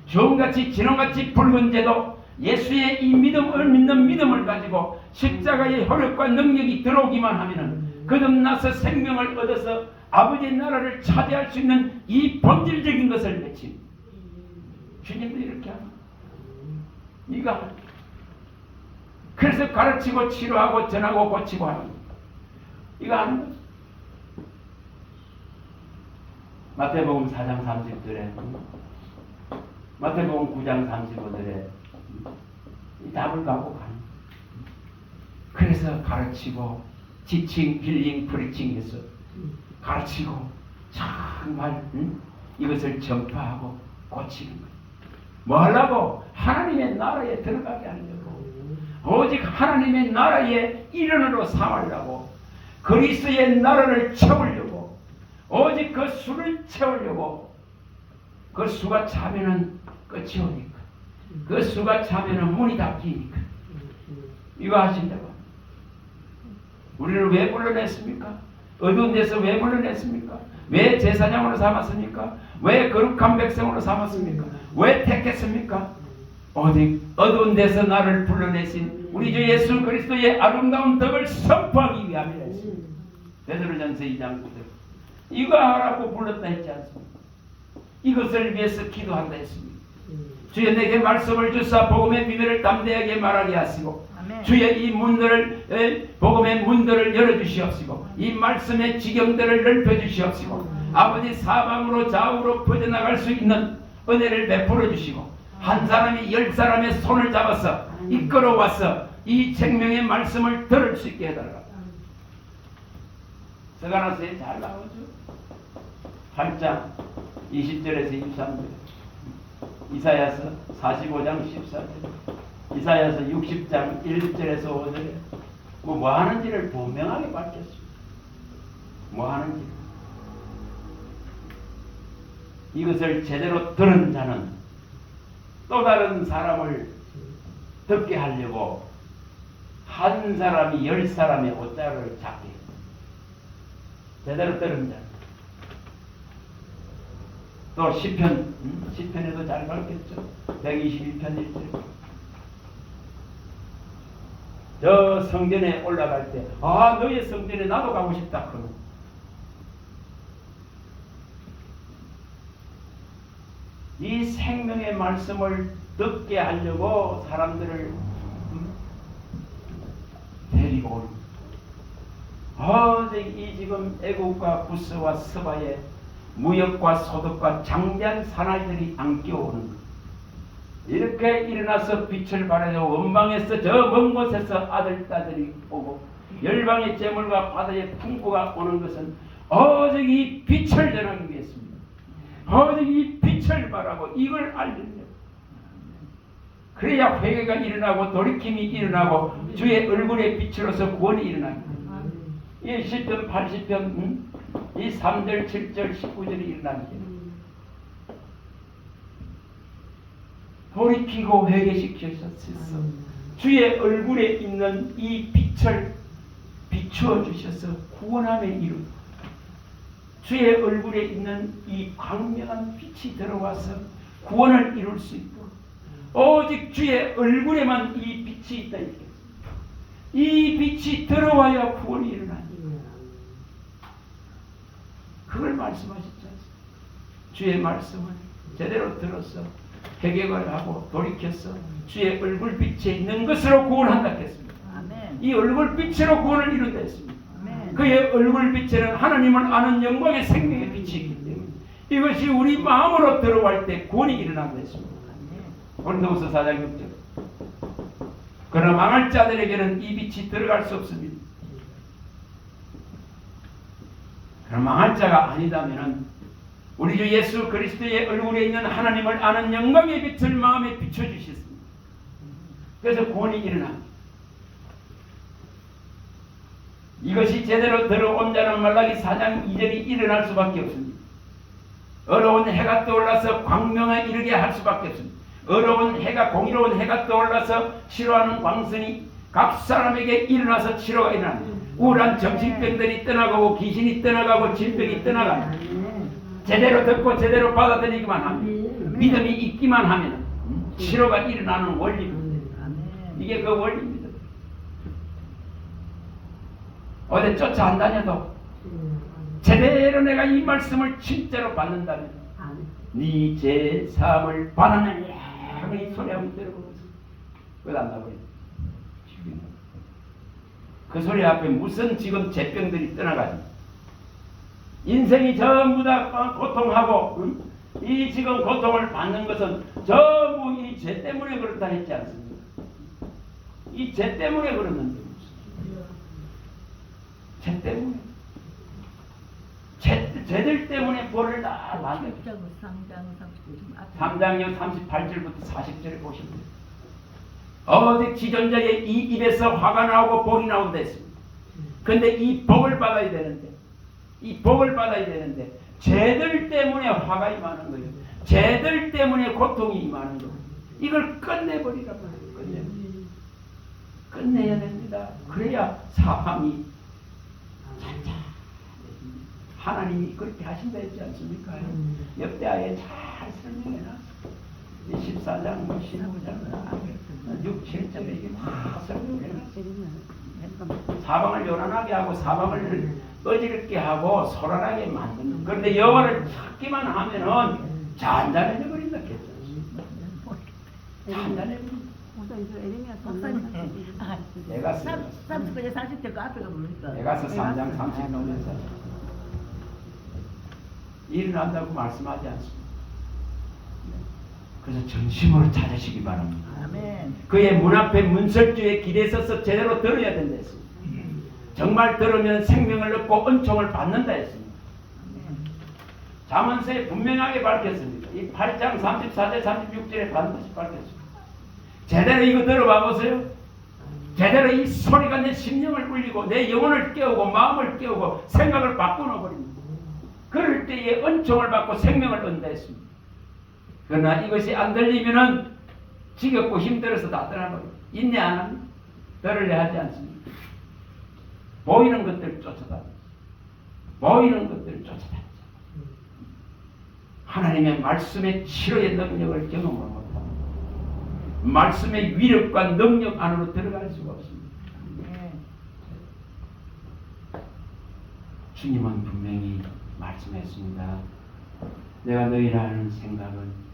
주홍같이 진홍같이 붉은 재도 예수의 이 믿음을 믿는 믿음을 가지고 십자가의 혈육과 능력이 들어오기만 하면은 거듭나서 생명을 얻어서 아버지의 나라를 차지할 수 있는 이 본질적인 것을 외칩니다. 주님도 이렇게 합니다. 이거 그래서 가르치고 치료하고 전하고 고치고 하는 거예요. 이거 하는 거죠. 마태복음 4장 30절에 마태복음 9장 35절에 이 답을 갖고 가는 거예요. 그래서 가르치고 지칭, 힐링, 프리칭해서 가르치고 정말 이것을 전파하고 고치는 거예요. 뭐 하려고? 하나님의 나라에 들어가게 하려고. 오직 하나님의 나라의 일원으로 삼으려고. 그리스도의 나라를 채우려고. 오직 그 수를 채우려고 그 수가 차면은 끝이 오니까. 그 수가 차면은 문이 닫히니까. 이거 아신다고. 우리를 왜 불러냈습니까? 어두운 데서 왜 불러냈습니까? 왜 제사장으로 삼았습니까? 왜 거룩한 백성으로 삼았습니까? 왜 택했습니까? 어두운 데서 나를 불러내신 우리 주 예수 그리스도의 아름다운 덕을 선포하기 위함이라 했습니다. 베드로전서 2장 9절. 이거 하라고 불렀다 했지 않습니까? 이것을 위해서 기도한다 했습니다. 주여 내게 말씀을 주사 복음의 비밀을 담대하게 말하게 하시고 주여 이 문들을 복음의 문들을 열어주시옵시고 이 말씀의 지경들을 넓혀주시옵시고 아버지 사방으로 좌우로 퍼져나갈 수 있는 은혜를 베풀어 주시고 한 사람이 10사람의 손을 잡아서 이끌어와서 이 생명의 말씀을 들을 수 있게 해달라. 서가나서에 잘 나오죠. 8장 20절에서 23절, 이사야서 45장 14절, 이사야서 60장 1절에서 5절에 뭐 하는지를 분명하게 밝혔습니다. 뭐 하는지. 이것을 제대로 들은 자는 또 다른 사람을 듣게 하려고 한 사람이 10사람의 옷자를 잡게 해요. 제대로 들은 자. 또 시편에도 잘 밝혔죠. 121편 1절. 저 성전에 올라갈 때 너의 성전에 나도 가고 싶다. 이 생명의 말씀을 듣게 하려고 사람들을 데리고 온 이 지금 애국과 구스와 스바의 무역과 소득과 장대한 사나이들이 안겨오는 것. 이렇게 일어나서 빛을 발하여 원방에서 저 먼 곳에서 아들딸들이 오고 열방의 재물과 바다의 풍부가 오는 것은 오직 이 빛을 전하기 위해서입니다. 오직 이 빛을 바라고 이걸 알리려. 그래야 회개가 일어나고 돌이킴이 일어나고 주의 얼굴의 빛으로서 구원이 일어납니다. 이 10편 80편 이 3절 7절 19절이 일어납니다. 돌이키고 회개시키셨어. 주의 얼굴에 있는 이 빛을 비추어 주셔서 구원함에 이르고 주의 얼굴에 있는 이 광명한 빛이 들어와서 구원을 이룰 수 있고 오직 주의 얼굴에만 이 빛이 있다. 이 빛이 들어와야 구원이 일어나니 그걸 말씀하셨지 않습니까? 주의 말씀을 제대로 들어서 회개를 하고 돌이켜서 주의 얼굴빛에 있는 것으로 구원한다 했습니다. 이 얼굴빛으로 구원을 이룬다 했습니다. 그의 얼굴빛에는 하나님을 아는 영광의 생명의 빛이 있기 때문에 이것이 우리 마음으로 들어갈 때 구원이 일어난다 했습니다. 고린도후서 4장 6절. 그러나 망할 자들에게는 이 빛이 들어갈 수 없습니다. 그럼 망할 자가 아니다면은 우리 주 예수 그리스도의 얼굴에 있는 하나님을 아는 영광의 빛을 마음에 비춰주셨습니다. 그래서 구원이 일어납니다. 이것이 제대로 들어온 자는 말라기 4장 2절이 일어날 수밖에 없습니다. 어려운 해가 떠올라서 광명에 이르게 할 수밖에 없습니다. 어려운 해가 공의로운 해가 떠올라서 치료하는 광선이 각 사람에게 일어나서 치료가 일어납니다. 우울한 정신병들이 떠나가고 귀신이 떠나가고 질병이 떠나갑니다. 제대로 듣고 제대로 받아들이기만 하면 믿음이 있기만 하면 치료가 일어나는 원리입니다. 이게 그 원리입니다. 어디 쫓아 안 다녀도 제대로 내가 이 말씀을 진짜로 받는다면 네 제 사함을 받아내라 이 소리 한번 들어보세요. 그거 안 나와요. 그 소리 앞에 무슨 지금 죄병들이 떠나가지. 인생이 전부 다 고통하고 이 지금 고통을 받는 것은 전부 이 죄 때문에 그렇다 했지 않습니까? 이 죄 때문에 그러는데 죄 때문에 죄들 때문에 벌을 다 받는 3장요 38절부터 40절에 보시면 어디 지존자의 이 입에서 화가 나오고 복이 나온다 했습니다. 근데 이 복을 받아야 되는데 죄들 때문에 화가 임하는 거예요. 죄들 때문에 고통이 임하는 거. 이걸 끝내버리라고 해요. 끝내야 됩니다. 그래야 사함이 찬찬. 하나님이 그렇게 하신다 했지 않습니까? 역대하에 잘 설명해놨어. 14장, 15장, 6, 7장에 이게 다 설명해놨어. 사방을 요란하게 하고 사방을 어지럽게 하고 소란하게 만드는. 그런데 여호와를 찾기만 하면은 잔잔해져 버린다 했죠. 잔잔해버린다. 에가서 30절 40절 그 앞에가 뭡니까? 에가서 3장 39절 일어난다고 말씀하지 않습니다. 그래서 전심으로 찾으시기 바랍니다. 아멘. 그의 문 앞에 문설주에 길에 서서 제대로 들어야 된다 했습니다. 정말 들으면 생명을 얻고 은총을 받는다 했습니다. 잠언서에 분명하게 밝혔습니다. 이 8장 34절 36절에 반드시 밝혔습니다. 제대로 이거 들어봐 보세요. 제대로 이 소리가 내 심령을 울리고 내 영혼을 깨우고 마음을 깨우고 생각을 바꾸어 버립니다. 그럴 때에 은총을 받고 생명을 얻는다 했습니다. 그러나 이것이 안 들리면은 지겹고 힘들어서 다 떠나버려요. 인내 안 합니다. 들으려 하지 않습니다. 보이는 것들을 쫓아다니죠. 보이는 것들을 쫓아다니죠. 하나님의 말씀의 치료의 능력을 경험을 못합니다. 말씀의 위력과 능력 안으로 들어갈 수가 없습니다. 주님은 분명히 말씀했습니다. 내가 너희라는 생각은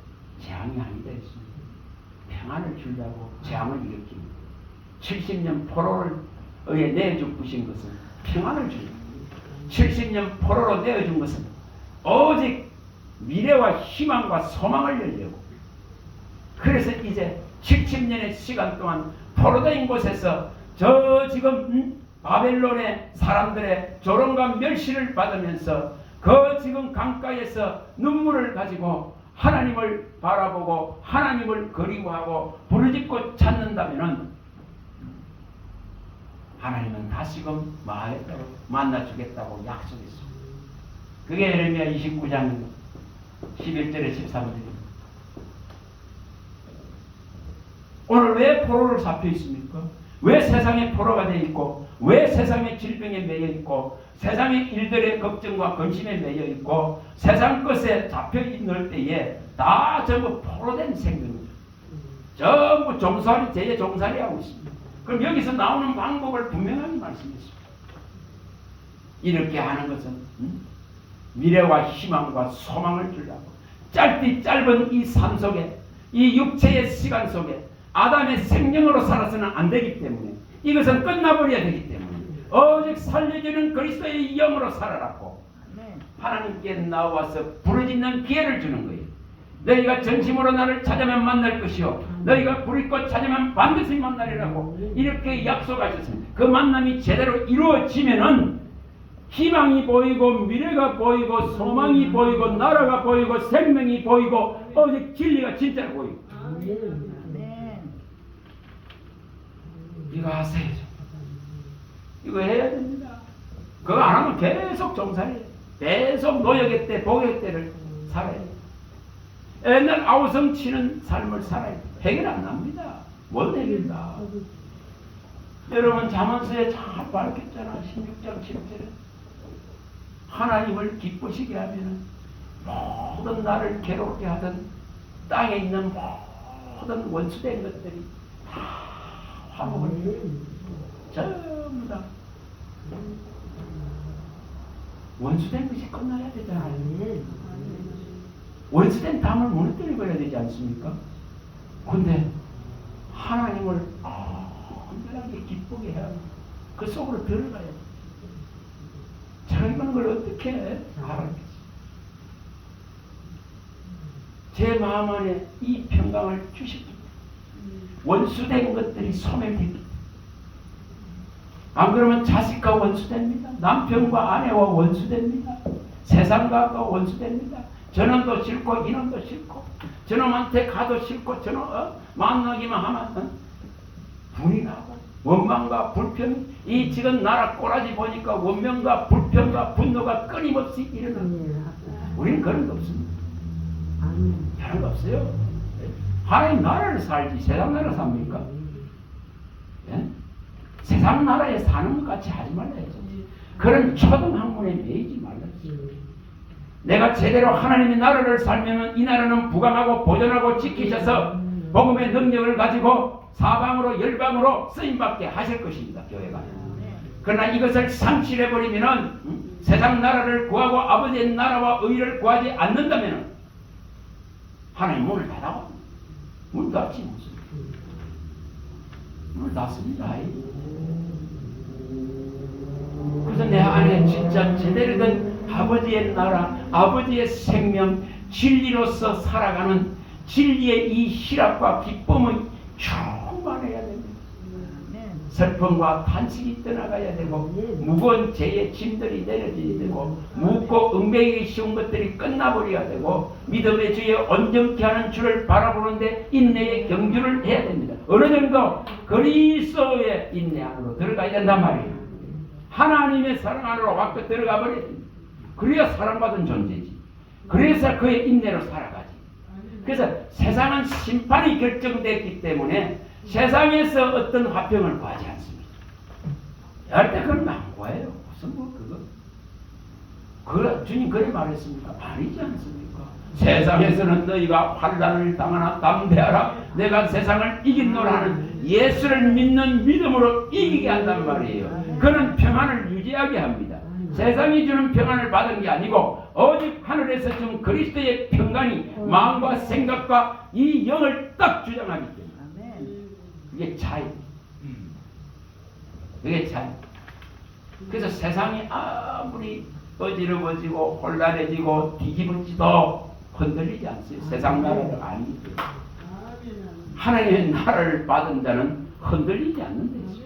재앙이 아니다 했습니다. 평안을 주려고 재앙을 일으킵니다. 70년 포로를 의해 내주신 것은 평안을 주려고, 70년 포로로 내어준 것은 오직 미래와 희망과 소망을 열려고. 그래서 이제 70년의 시간 동안 포로된 곳에서 저 지금 바벨론의 사람들의 조롱과 멸시를 받으면서 그 지금 강가에서 눈물을 가지고 하나님을 바라보고 하나님을 그리워하고 부르짖고 찾는다면은 하나님은 다시금 마음대로 만나주겠다고 약속했습니다. 그게 예레미야 29장 11절에 13절입니다. 오늘 왜 포로를 잡혀 있습니까? 왜 세상에 포로가 되어 있고, 왜 세상의 질병에 매여 있고, 세상의 일들의 걱정과 근심에 매여 있고, 세상 것에 잡혀 있는 때에 다 전부 포로된 생명입니다. 전부 종살이, 죄의 종살이 하고 있습니다. 그럼 여기서 나오는 방법을 분명하게 말씀했습니다. 이렇게 하는 것은 미래와 희망과 소망을 주려고, 짧은 이 삶 속에, 이 육체의 시간 속에 아담의 생명으로 살아서는 안 되기 때문에, 이것은 끝나버려야 되기 때문에 오직 살려주는 그리스도의 영으로 살아라고 하나님께 나와서 부르짖는 기회를 주는 거예요. 너희가 전심으로 나를 찾으면 만날 것이요, 너희가 부르짖고 찾으면 반드시 만나리라고 이렇게 약속하셨습니다. 그 만남이 제대로 이루어지면은 희망이 보이고 미래가 보이고 소망이 보이고 나라가 보이고 생명이 보이고 오직 진리가 진짜로 보이고. 이거 하세요. 이거 해야 됩니다. 그거 안 하면 계속 종살이에요. 계속 노역의 때 복의 때를 살아야 돼요. 옛날 아우성 치는 삶을 살아야 돼요. 해결 안 납니다. 뭘 해결다. 여러분 잠언서에 잘 밝혔잖아. 16장 7절에 하나님을 기쁘시게 하면 모든 나를 괴롭게 하던 땅에 있는 모든 원수된 것들이 다 화목을 전부 다 원수된 것이 끝나야 되잖아요. 원수된 담을 무너뜨려 버려야 되지 않습니까? 근데 하나님을 온전하게 기쁘게 해야 그 속으로 들어가야 돼. 저런 걸 어떻게 알아겠어요? 제 마음 안에 이 평강을 주시기 때문에 원수된 것들이 소멸되기. 안 그러면 자식과 원수됩니다. 남편과 아내와 원수됩니다. 세상과 원수됩니다. 저놈도 싫고 이놈도 싫고 저놈한테 가도 싫고 저놈 만나기만 하면 분이 나고 원망과 불평, 이 지금 나라 꼬라지 보니까 원망과 불평과 분노가 끊임없이 일어납니다. 우리는 그런 거 없습니다. 그런 거 없어요. 하나님 나라를 살지 세상 나라 삽니까? 예? 세상 나라에 사는 것 같이 하지 말라야죠. 그런 초등학문에 매이지 말라야죠. 내가 제대로 하나님의 나라를 살면 이 나라는 부강하고 보존하고 지키셔서 복음의 능력을 가지고 사방으로 열방으로 쓰임받게 하실 것입니다. 교회가. 그러나 이것을 상실해버리면 세상 나라를 구하고 아버지의 나라와 의를 구하지 않는다면 하나님 문을 닫아고 문 닫지 무슨 문을 닫습니다. 그래서 내 안에 진짜 제대로 된 아버지의 나라, 아버지의 생명, 진리로서 살아가는 진리의 이 희락과 기쁨은 충만해야 됩니다. 슬픔과 탄식이 떠나가야 되고 무거운 죄의 짐들이 내려져야 되고 묻고 응배하기 쉬운 것들이 끝나버려야 되고 믿음의 주에 온전케 하는 주를 바라보는데 인내의 경주를 해야 됩니다. 어느 정도 그리스도의 인내 안으로 들어가야 된단 말이에요. 하나님의 사랑 안으로 확 들어가 버려야 됩니다. 그래야 사랑받은 존재지. 그래서 그의 인내로 살아가지. 그래서 세상은 심판이 결정됐기 때문에 세상에서 어떤 화평을 구하지 않습니다. 절대 그건 안 구해요. 무슨 그거 주님 그래 말했습니까? 아니지 않습니까? 세상에서는 너희가 환난을 당하나 담대하라. 내가 세상을 이긴노라 하는 예수를 믿는 믿음으로 이기게 한단 말이에요. 그는 평안을 유지하게 합니다. 세상이 주는 평안을 받은 게 아니고 오직 하늘에서 준 그리스도의 평강이 마음과 생각과 이 영을 딱 주장하기 때문에 이게 차이. 이게 차이. 그래서 세상이 아무리 어지러워지고 혼란해지고 뒤집어지도 흔들리지 않습니다. 세상 나라를 아니기 때문에. 하나님의 나라를 받은 자는 흔들리지 않는 데죠.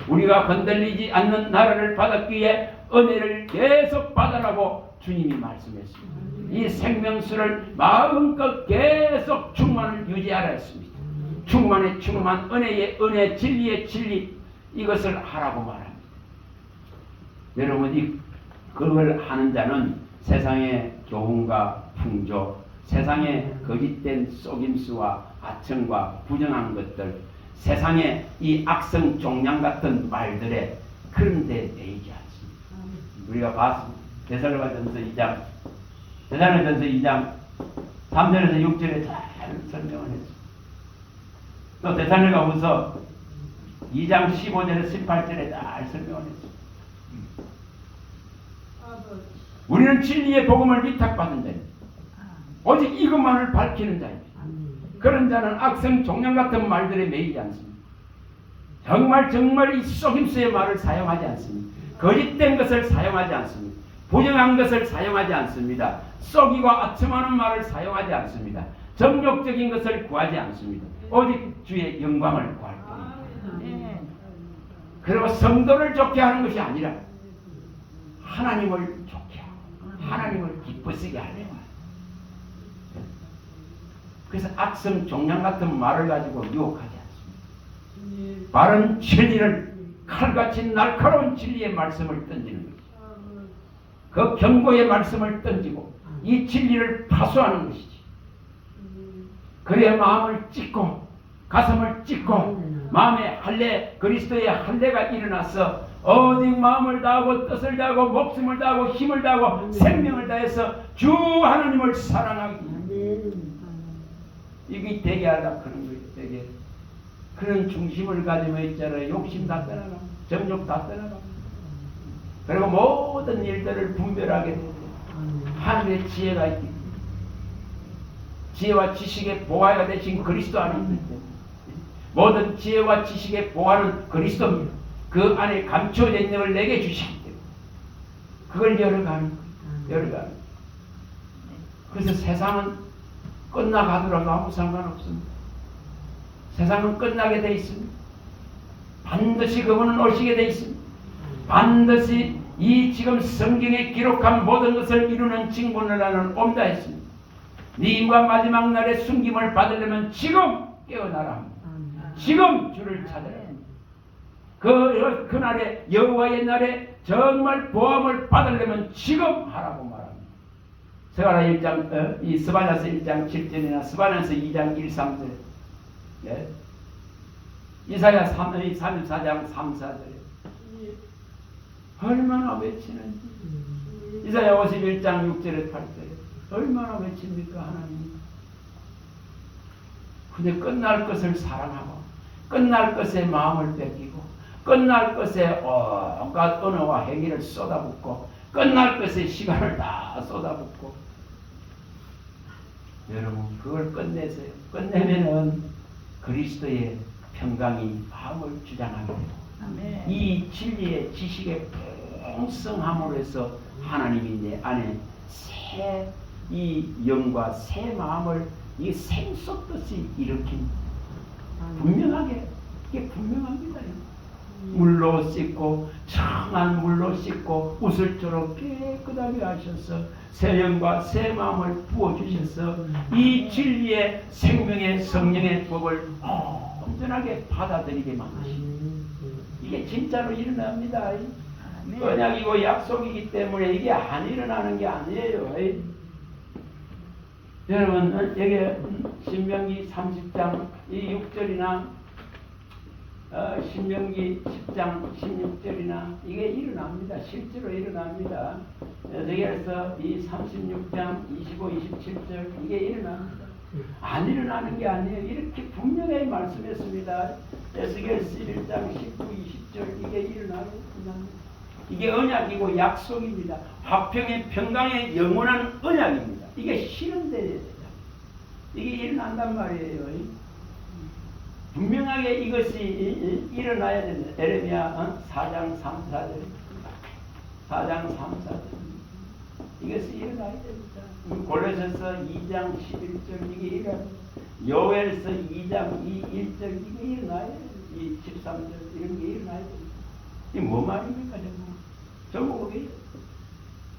우리가 흔들리지 않는 나라를 받았기에 은혜를 계속 받으라고 주님이 말씀했습니다. 이 생명수를 마음껏 계속 충만을 유지하라 했습니다. 충만의 충만, 은혜의 은혜, 진리의 진리, 이것을 하라고 말합니다. 여러분, 그걸 하는 자는 세상의 교훈과 풍조, 세상의 거짓된 속임수와 아청과 부정한 것들, 세상의 이 악성 종양 같은 말들에 그런 데 매이지 않습니다. 우리가 봤습니다. 데살로니가전서 2장 3절에서 6절에 잘 설명을 했습니다. 또 데살로니가후서 2장 15절에서 18절에 잘 설명을 했습니다. 우리는 진리의 복음을 위탁받은 자입니다. 오직 이것만을 밝히는 자입니다. 그런 자는 악성 종양 같은 말들에 매이지 않습니다. 정말 이 속임수의 말을 사용하지 않습니다. 거짓된 것을 사용하지 않습니다. 부정한 것을 사용하지 않습니다. 속이고 아첨하는 말을 사용하지 않습니다. 정욕적인 것을 구하지 않습니다. 오직 주의 영광을 구할 뿐입니다. 그리고 성도를 좋게 하는 것이 아니라 하나님을 좋게 하고 하나님을 기쁘시게 하려고 합니다. 그래서 악성 종양 같은 말을 가지고 유혹하지 않습니다. 바른 진리를 칼같이 날카로운 진리의 말씀을 던지는 것이죠. 그 경고의 말씀을 던지고 이 진리를 파수하는 것이지. 그래야 마음을 찢고 가슴을 찢고 마음에 할례, 그리스도의 할례가 일어나서 오직 마음을 다하고 뜻을 다하고 목숨을 다하고 힘을 다하고 생명을 다해서 주 하나님을 사랑하기. 이게 되게 하려고 그런 거예요. 되게 그런 중심을 가지고 있잖아요. 욕심 다 떠나가, 정욕 다 떠나가. 그리고 모든 일들을 분별하게 되고 하늘의 지혜가 있기 때문에 지혜와 지식의 보화가 되신 그리스도 안에 있기 때문에 모든 지혜와 지식의 보화는 그리스도입니다. 그 안에 감춰져 있는 걸 내게 주시기 때문에 그걸 열어가는 거예요. 열어가는 거예요. 그래서 세상은 끝나가더라도 아무 상관없습니다. 세상은 끝나게 돼 있습니다. 반드시 그분은 오시게 돼 있습니다. 반드시 이 지금 성경에 기록한 모든 것을 이루는 징분을 하는 옴다 했습니다. 네임과 마지막 날에 숨김을 받으려면 지금 깨어나라 합니다. 지금 주를 찾아라. 그날에 여호와의 날에 정말 보함을 받으려면 지금 하라고 말합니다. 스바냐 1장, 이 스바냐서 1장 7절이나 스바냐서 2장 1, 3절, 예? 이사야 34장 3, 4절 얼마나 외치는지, 이사야 51장 6절에 8절에 얼마나 외칩니까 하나님. 근데 끝날 것을 사랑하고 끝날 것에 마음을 뺏기고 끝날 것에 온갖 언어와 행위를 쏟아붓고 끝날 것에 시간을 다 쏟아붓고, 여러분 그걸 끝내세요. 끝내면은 그리스도의 평강이 마음을 주장하게 되고 이 진리의 지식의 풍성함으로 해서 하나님이 내 안에 새 이 영과 새 마음을 이 샘솟듯이 일으킨, 분명하게 이게 분명합니다. 물로 씻고 청한 물로 씻고 우슬처럼 깨끗하게 하셔서 새 영과 새 마음을 부어주셔서 이 진리의 생명의 성령의 법을 온전하게 받아들이게 만드십니다. 이게 진짜로 일어납니다. 언약이고 약속이기 때문에 이게 안 일어나는 게 아니에요. 여러분 여기 신명기 30장 이 6절이나 신명기 10장 16절이나 이게 일어납니다. 실제로 일어납니다. 여기에서 이 36장 25, 27절 이게 일어납니다. 안 일어나는 게 아니에요. 이렇게 분명히 말씀했습니다. 에스겔서 1장 19, 20절 이게 일어나요. 이게 언약이고 약속입니다. 화평의 평강의 영원한 언약입니다. 이게 실현돼야 돼요. 이게 일어난단 말이에요. 분명하게 이것이 일어나야 된다. 에레미야 4장 3, 4절 4장 3, 4절 이것이 일어나야 됩니다. 골로새서 2장 11절 이게 일어납니다. 요엘서 2장 1절 이게 일어나야 돼요. 이 13절 이런 게 일어나야 됩니다. 이게 뭐 말입니까? 전부 거기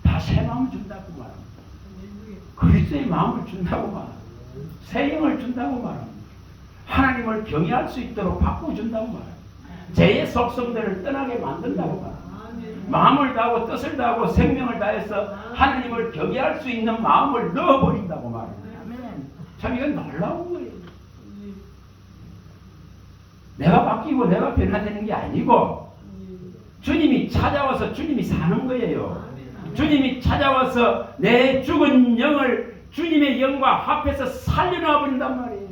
다 새 마음을 준다고 말합니다. 그리스도의 마음을 준다고 말합니다. 새 영을 준다고 말합니다. 하나님을 경외할 수 있도록 바꿔준다고 말합니다. 죄의 속성들을 떠나게 만든다고 말합니다. 마음을 다하고 뜻을 다하고 생명을 다해서 하나님을 경외할 수 있는 마음을 넣어버린다고 말합니다. 참 이건 놀라운 거예요. 내가 바뀌고 내가 변화되는 게 아니고 주님이 찾아와서 주님이 사는 거예요. 주님이 찾아와서 내 죽은 영을 주님의 영과 합해서 살려놔 버린단 말이에요.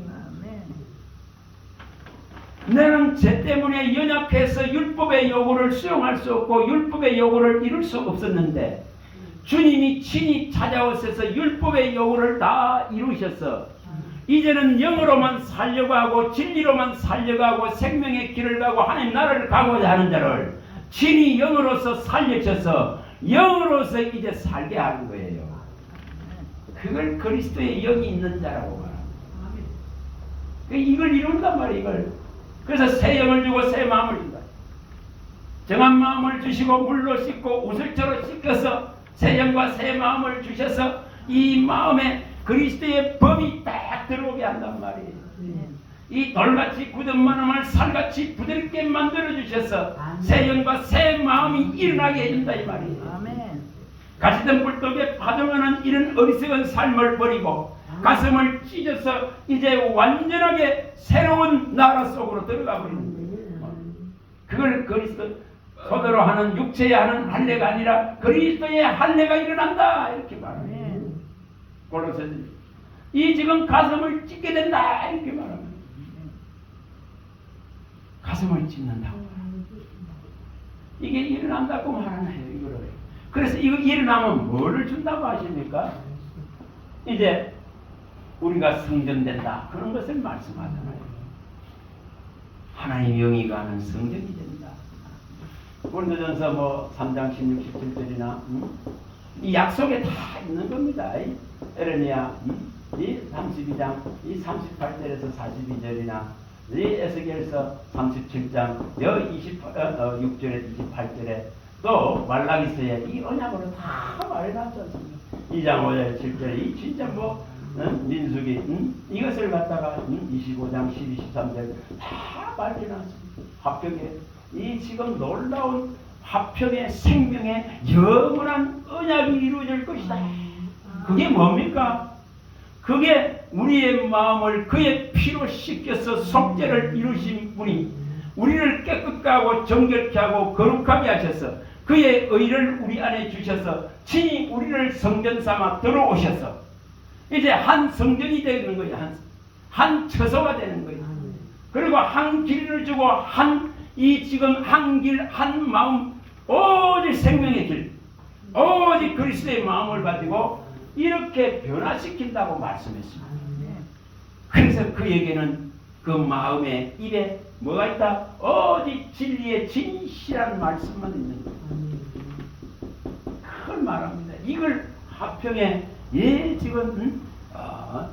나는 죄 때문에 연약해서 율법의 요구를 수용할 수 없고 율법의 요구를 이룰 수 없었는데 주님이 친히 찾아오셔서 율법의 요구를 다 이루셔서 이제는 영으로만 살려고 하고 진리로만 살려고 하고 생명의 길을 가고 하나님 나라를 가고자 하는 자를 친히 영으로서 살려셔서 영으로서 이제 살게 하는 거예요. 그걸 그리스도의 영이 있는 자라고 말합니다. 이걸 이룬단 말이에요. 이걸. 그래서 새 영을 주고 새 마음을 준다. 정한 마음을 주시고 물로 씻고 우슬처럼 씻겨서 새 영과 새 마음을 주셔서 이 마음에 그리스도의 법이 딱 들어오게 한단 말이에요. 이 돌같이 굳은 마음을 살같이 부드럽게 만들어 주셔서 새 영과 새 마음이 일어나게 해준다 이 말이에요. 가시던 불독에 파동하는 이런 어리석은 삶을 버리고 가슴을 찢어서 이제 완전하게 새로운 나라 속으로 들어가 버리는 거예요. 그걸 그리스도 소대로 하는 육체에 하는 할례가 아니라 그리스도의 할례가 일어난다 이렇게 말합니다. 골로새서 이 지금 가슴을 찢게 된다 이렇게 말합니다. 가슴을 찢는다고 이게 일어난다고 말하나요 이거를. 그래서 이거 일어나면 뭐를 준다고 하십니까? 이제 우리가 성전된다 그런 것을 말씀하잖아요. 하나님 영이 가는 성전이 된다. 고린도전서 3장 16, 17절이나 이 약속에 다 있는 겁니다. 에레미야 이 32장 이 38절에서 42절이나 이 에스겔서 37장 6절에 28절에 또 말라기서에 이 언약으로 다 말해놨지 않습니까? 2장 5절 7절에 이 진짜 민수기 이것을 갖다가 25장 12, 13절 다 말해놨습니다. 화평의 이 지금 놀라운 화평의 생명의 영원한 언약이 이루어질 것이다. 그게 뭡니까? 그게 우리의 마음을 그의 피로 씻겨서 속죄를 이루신 분이 우리를 깨끗게 하고 정결케 하고 거룩하게 하셔서 그의 의를 우리 안에 주셔서 친히 우리를 성전 삼아 들어오셔서 이제 한 성전이 되는 거예요. 한 처소가 되는 거예요. 그리고 한 길을 주고 지금 한 길, 한 마음, 오직 생명의 길, 오직 그리스도의 마음을 가지고 이렇게 변화시킨다고 말씀했습니다. 그래서 그에게는 그 마음의 입에 뭐가 있다? 오직 진리의 진실한 말씀만 있는 거예요. 그걸 말합니다. 이걸 화평에 지금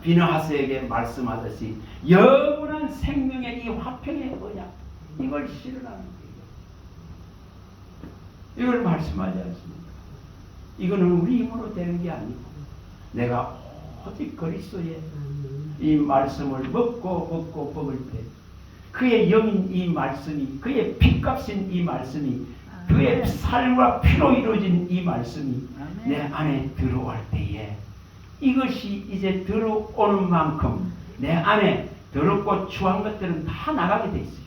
비너하스에게 말씀하듯이 영원한 생명의 이 화평의 언약 이걸 실현하는 거예요. 이걸 말씀하지 않습니까? 이거는 우리 힘으로 되는 게 아니고 내가 오직 그리스도의 이 말씀을 먹고 먹을 때 그의 영인 이 말씀이 그의 피값인 이 말씀이 그의 살과 피로 이루어진 이 말씀이 내 안에 들어올 때에 이것이 이제 들어오는 만큼 내 안에 더럽고 추한 것들은 다 나가게 돼 있어요.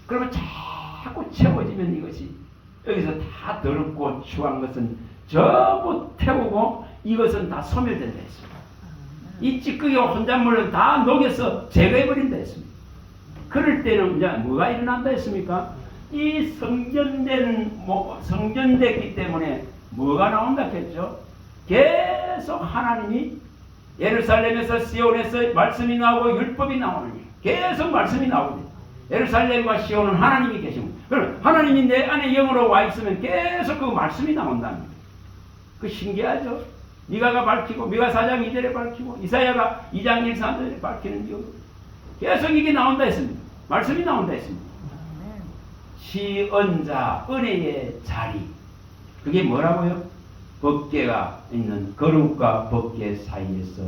그러면 자꾸 채워지면 이것이 여기서 다 더럽고 추한 것은 전부 태우고 이것은 다 소멸된다 했습니다. 이 찌꺼기와 혼잣물은 다 녹여서 제거해버린다 했습니다. 그럴 때는 이제 뭐가 일어난다 했습니까? 이 성전됐기 때문에 뭐가 나온다 했죠? 계속 하나님이 예루살렘에서 시온에서 말씀이 나오고 율법이 나오는 거예요. 계속 말씀이 나오거든요. 예루살렘과 시온은 하나님이 계시고 그럼 하나님이 내 안에 영으로 와 있으면 계속 그 말씀이 나온다는 거예요. 그 신기하죠? 미가가 밝히고 미가 4장 2절에 밝히고 이사야가 2장 1, 3절에 밝히는 이유 계속 이게 나온다 했습니다. 말씀이 나온다 했습니다. 시언자 은혜의 자리 그게 뭐라고요? 법궤가 있는 거룩과 법궤 사이에서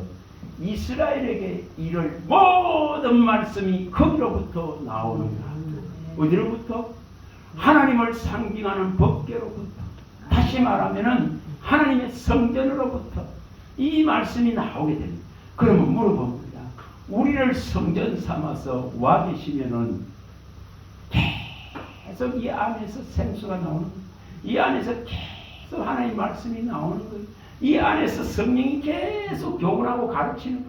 이스라엘에게 이를 모든 말씀이 거기로부터 나오는 것. 어디로부터? 하나님을 상징하는 법궤로부터. 다시 말하면은 하나님의 성전으로부터 이 말씀이 나오게 됩니다. 그러면 물어봅니다. 우리를 성전 삼아서 와 계시면은 계속 이 안에서 생수가 나오는 거예요. 이 안에서 계속 하나님의 말씀이 나오는 거예요. 이 안에서 성령이 계속 교훈하고 가르치는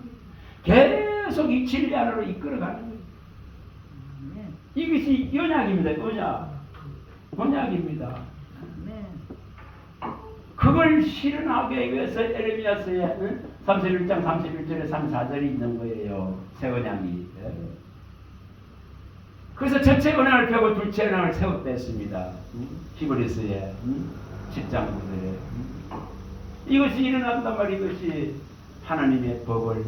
거예요. 계속 이 진리 안으로 이끌어가는 거예요. 이것이 언약입니다. 언약입니다. 그걸 실현하기 위해서 에레미야서에 31장 31절에 3, 4절이 있는 거예요. 새 언약이. 그래서 첫째 언약을 펴고 둘째 언약을 세웠다 했습니다. 히브리서에 10장 9절에 이것이 일어난단 말이에요. 이것이 하나님의 법을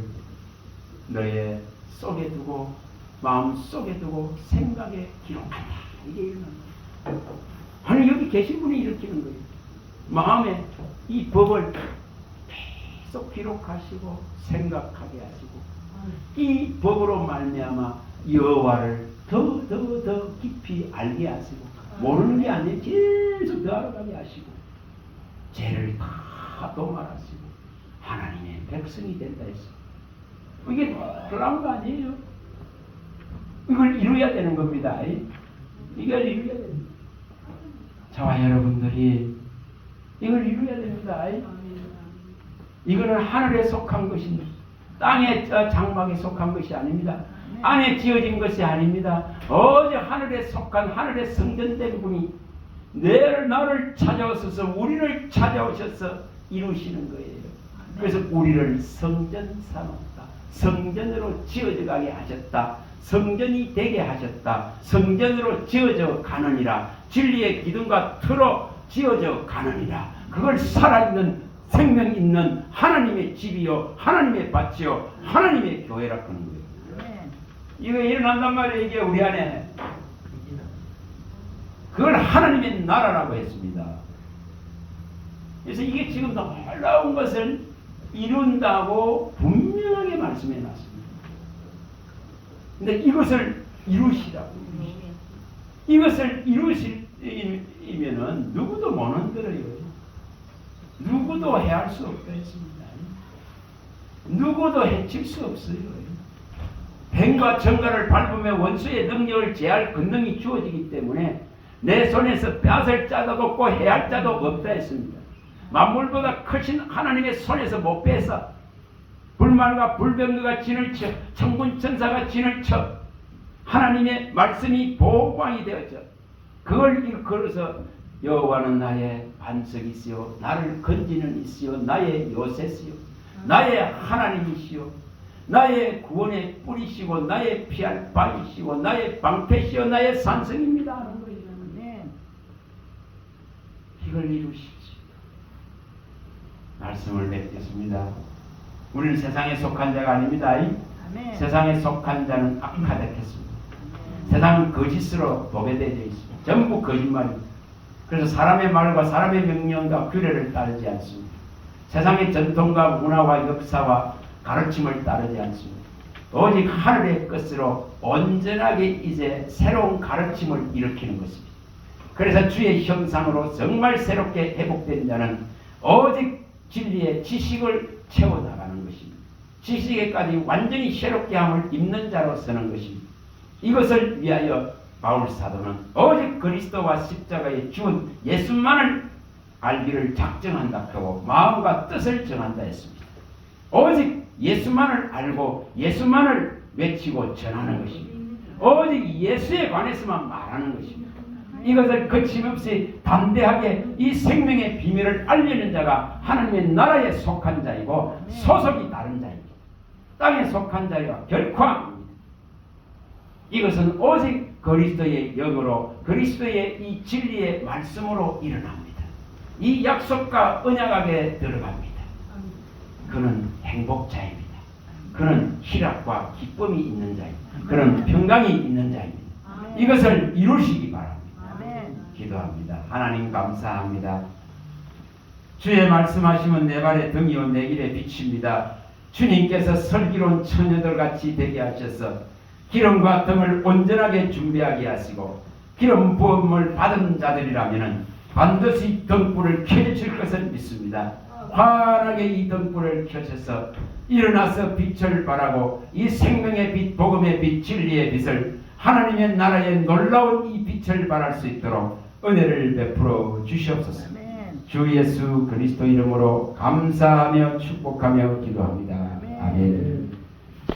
너의 속에 두고 마음 속에 두고 생각에 기록한다. 이게 일어난다. 아니 여기 계신 분이 일으키는 거예요. 마음에 이 법을 계속 기록하시고 생각하게 하시고 이 법으로 말미암아 여호와를 더 깊이 알게 하시고 모르는 게 아니에요. 계속 더 알아가게 하시고 죄를 다 도말하시고 하나님의 백성이 된다 했어요. 이게 그런 거 아니에요. 이걸 이루어야 되는 겁니다. 이걸 이루어야 됩니다. 저와 여러분들이 이걸 이루어야 됩니다. 이거는 하늘에 속한 것입니다. 땅의 장막에 속한 것이 아닙니다. 안에 지어진 것이 아닙니다. 오직 하늘에 속한 하늘에 성전된 분이 나를 찾아오셔서 우리를 찾아오셔서 이루시는 거예요. 그래서 우리를 성전 삼았다. 성전으로 지어져 가게 하셨다. 성전이 되게 하셨다. 성전으로 지어져 가느니라. 진리의 기둥과 틀어 지어져 가느니라. 그걸 살아있는 생명 있는 하나님의 집이요 하나님의 밭이요 하나님의 교회라 하는 거예요. 이거 일어난단 말이에요. 이게 우리 안에 그걸 하나님의 나라라고 했습니다. 그래서 이게 지금 놀라운 것을 이룬다고 분명하게 말씀해 놨습니다. 근데 이것을 이루시라고 이것을 이루시면은 누구도 못 흔들어요. 누구도 해할 수 없다 했습니다. 누구도 해칠 수 없어요. 뱀과 정갈을 밟으며 원수의 능력을 제할 권능이 주어지기 때문에 내 손에서 뺏을 자도 없고 해할 자도 없다 했습니다. 만물보다 크신 하나님의 손에서 못 뺏어. 불말과 불병거가 진을 쳐, 천군 천사가 진을 쳐, 하나님의 말씀이 보호광이 되었죠. 그걸 일컬어서 여호와는 나의 반석이시요 나를 건지는 이시요 나의 요새시요 나의 하나님이시요 나의 구원의 뿌리시고 나의 피할 바위시고 나의 방패시요 나의 산성입니다 하는 거예요. 이걸 이루시지. 말씀을 맺겠습니다. 우리는 세상에 속한 자가 아닙니다. 아멘. 세상에 속한 자는 악하겠습니다. 세상은 거짓으로 도배되어 있습니다. 전부 거짓말입니다. 그래서 사람의 말과 사람의 명령과 규례를 따르지 않습니다. 세상의 전통과 문화와 역사와 가르침을 따르지 않습니다. 오직 하늘의 것으로 온전하게 이제 새로운 가르침을 일으키는 것입니다. 그래서 주의 형상으로 정말 새롭게 회복된 자는 오직 진리의 지식을 채워나가는 것입니다. 지식에까지 완전히 새롭게 함을 입는 자로 서는 것입니다. 이것을 위하여 바울 사도는 오직 그리스도와 십자가에 죽은 예수만을 알기를 작정한다 하고 마음과 뜻을 정한다 했습니다. 오직 예수만을 알고 예수만을 외치고 전하는 것입니다. 오직 예수에 관해서만 말하는 것입니다. 이것을 거침없이 담대하게 이 생명의 비밀을 알리는 자가 하나님의 나라에 속한 자이고 소속이 다른 자입니다. 땅에 속한 자가 결코 아닙니다. 이것은 오직 그리스도의 영으로 그리스도의 이 진리의 말씀으로 일어납니다. 이 약속과 언약하게 들어갑니다. 그는 행복자입니다. 그는 희락과 기쁨이 있는 자입니다. 그는 평강이 있는 자입니다. 이것을 이루시기 바랍니다. 기도합니다. 하나님 감사합니다. 주의 말씀하시면 내 발의 등이요 내 길의 빛입니다. 주님께서 슬기로운 처녀들같이 되게 하셔서 기름과 등을 온전하게 준비하게 하시고 기름 부음을 받은 자들이라면 반드시 등불을 켜주실 것을 믿습니다. 환하게 이 등불을 켜셔서 일어나서 빛을 발하고 이 생명의 빛, 복음의 빛, 진리의 빛을 하나님의 나라의 놀라운 이 빛을 발할 수 있도록 은혜를 베풀어 주시옵소서. 주 예수 그리스도 이름으로 감사하며 축복하며 기도합니다. 아멘.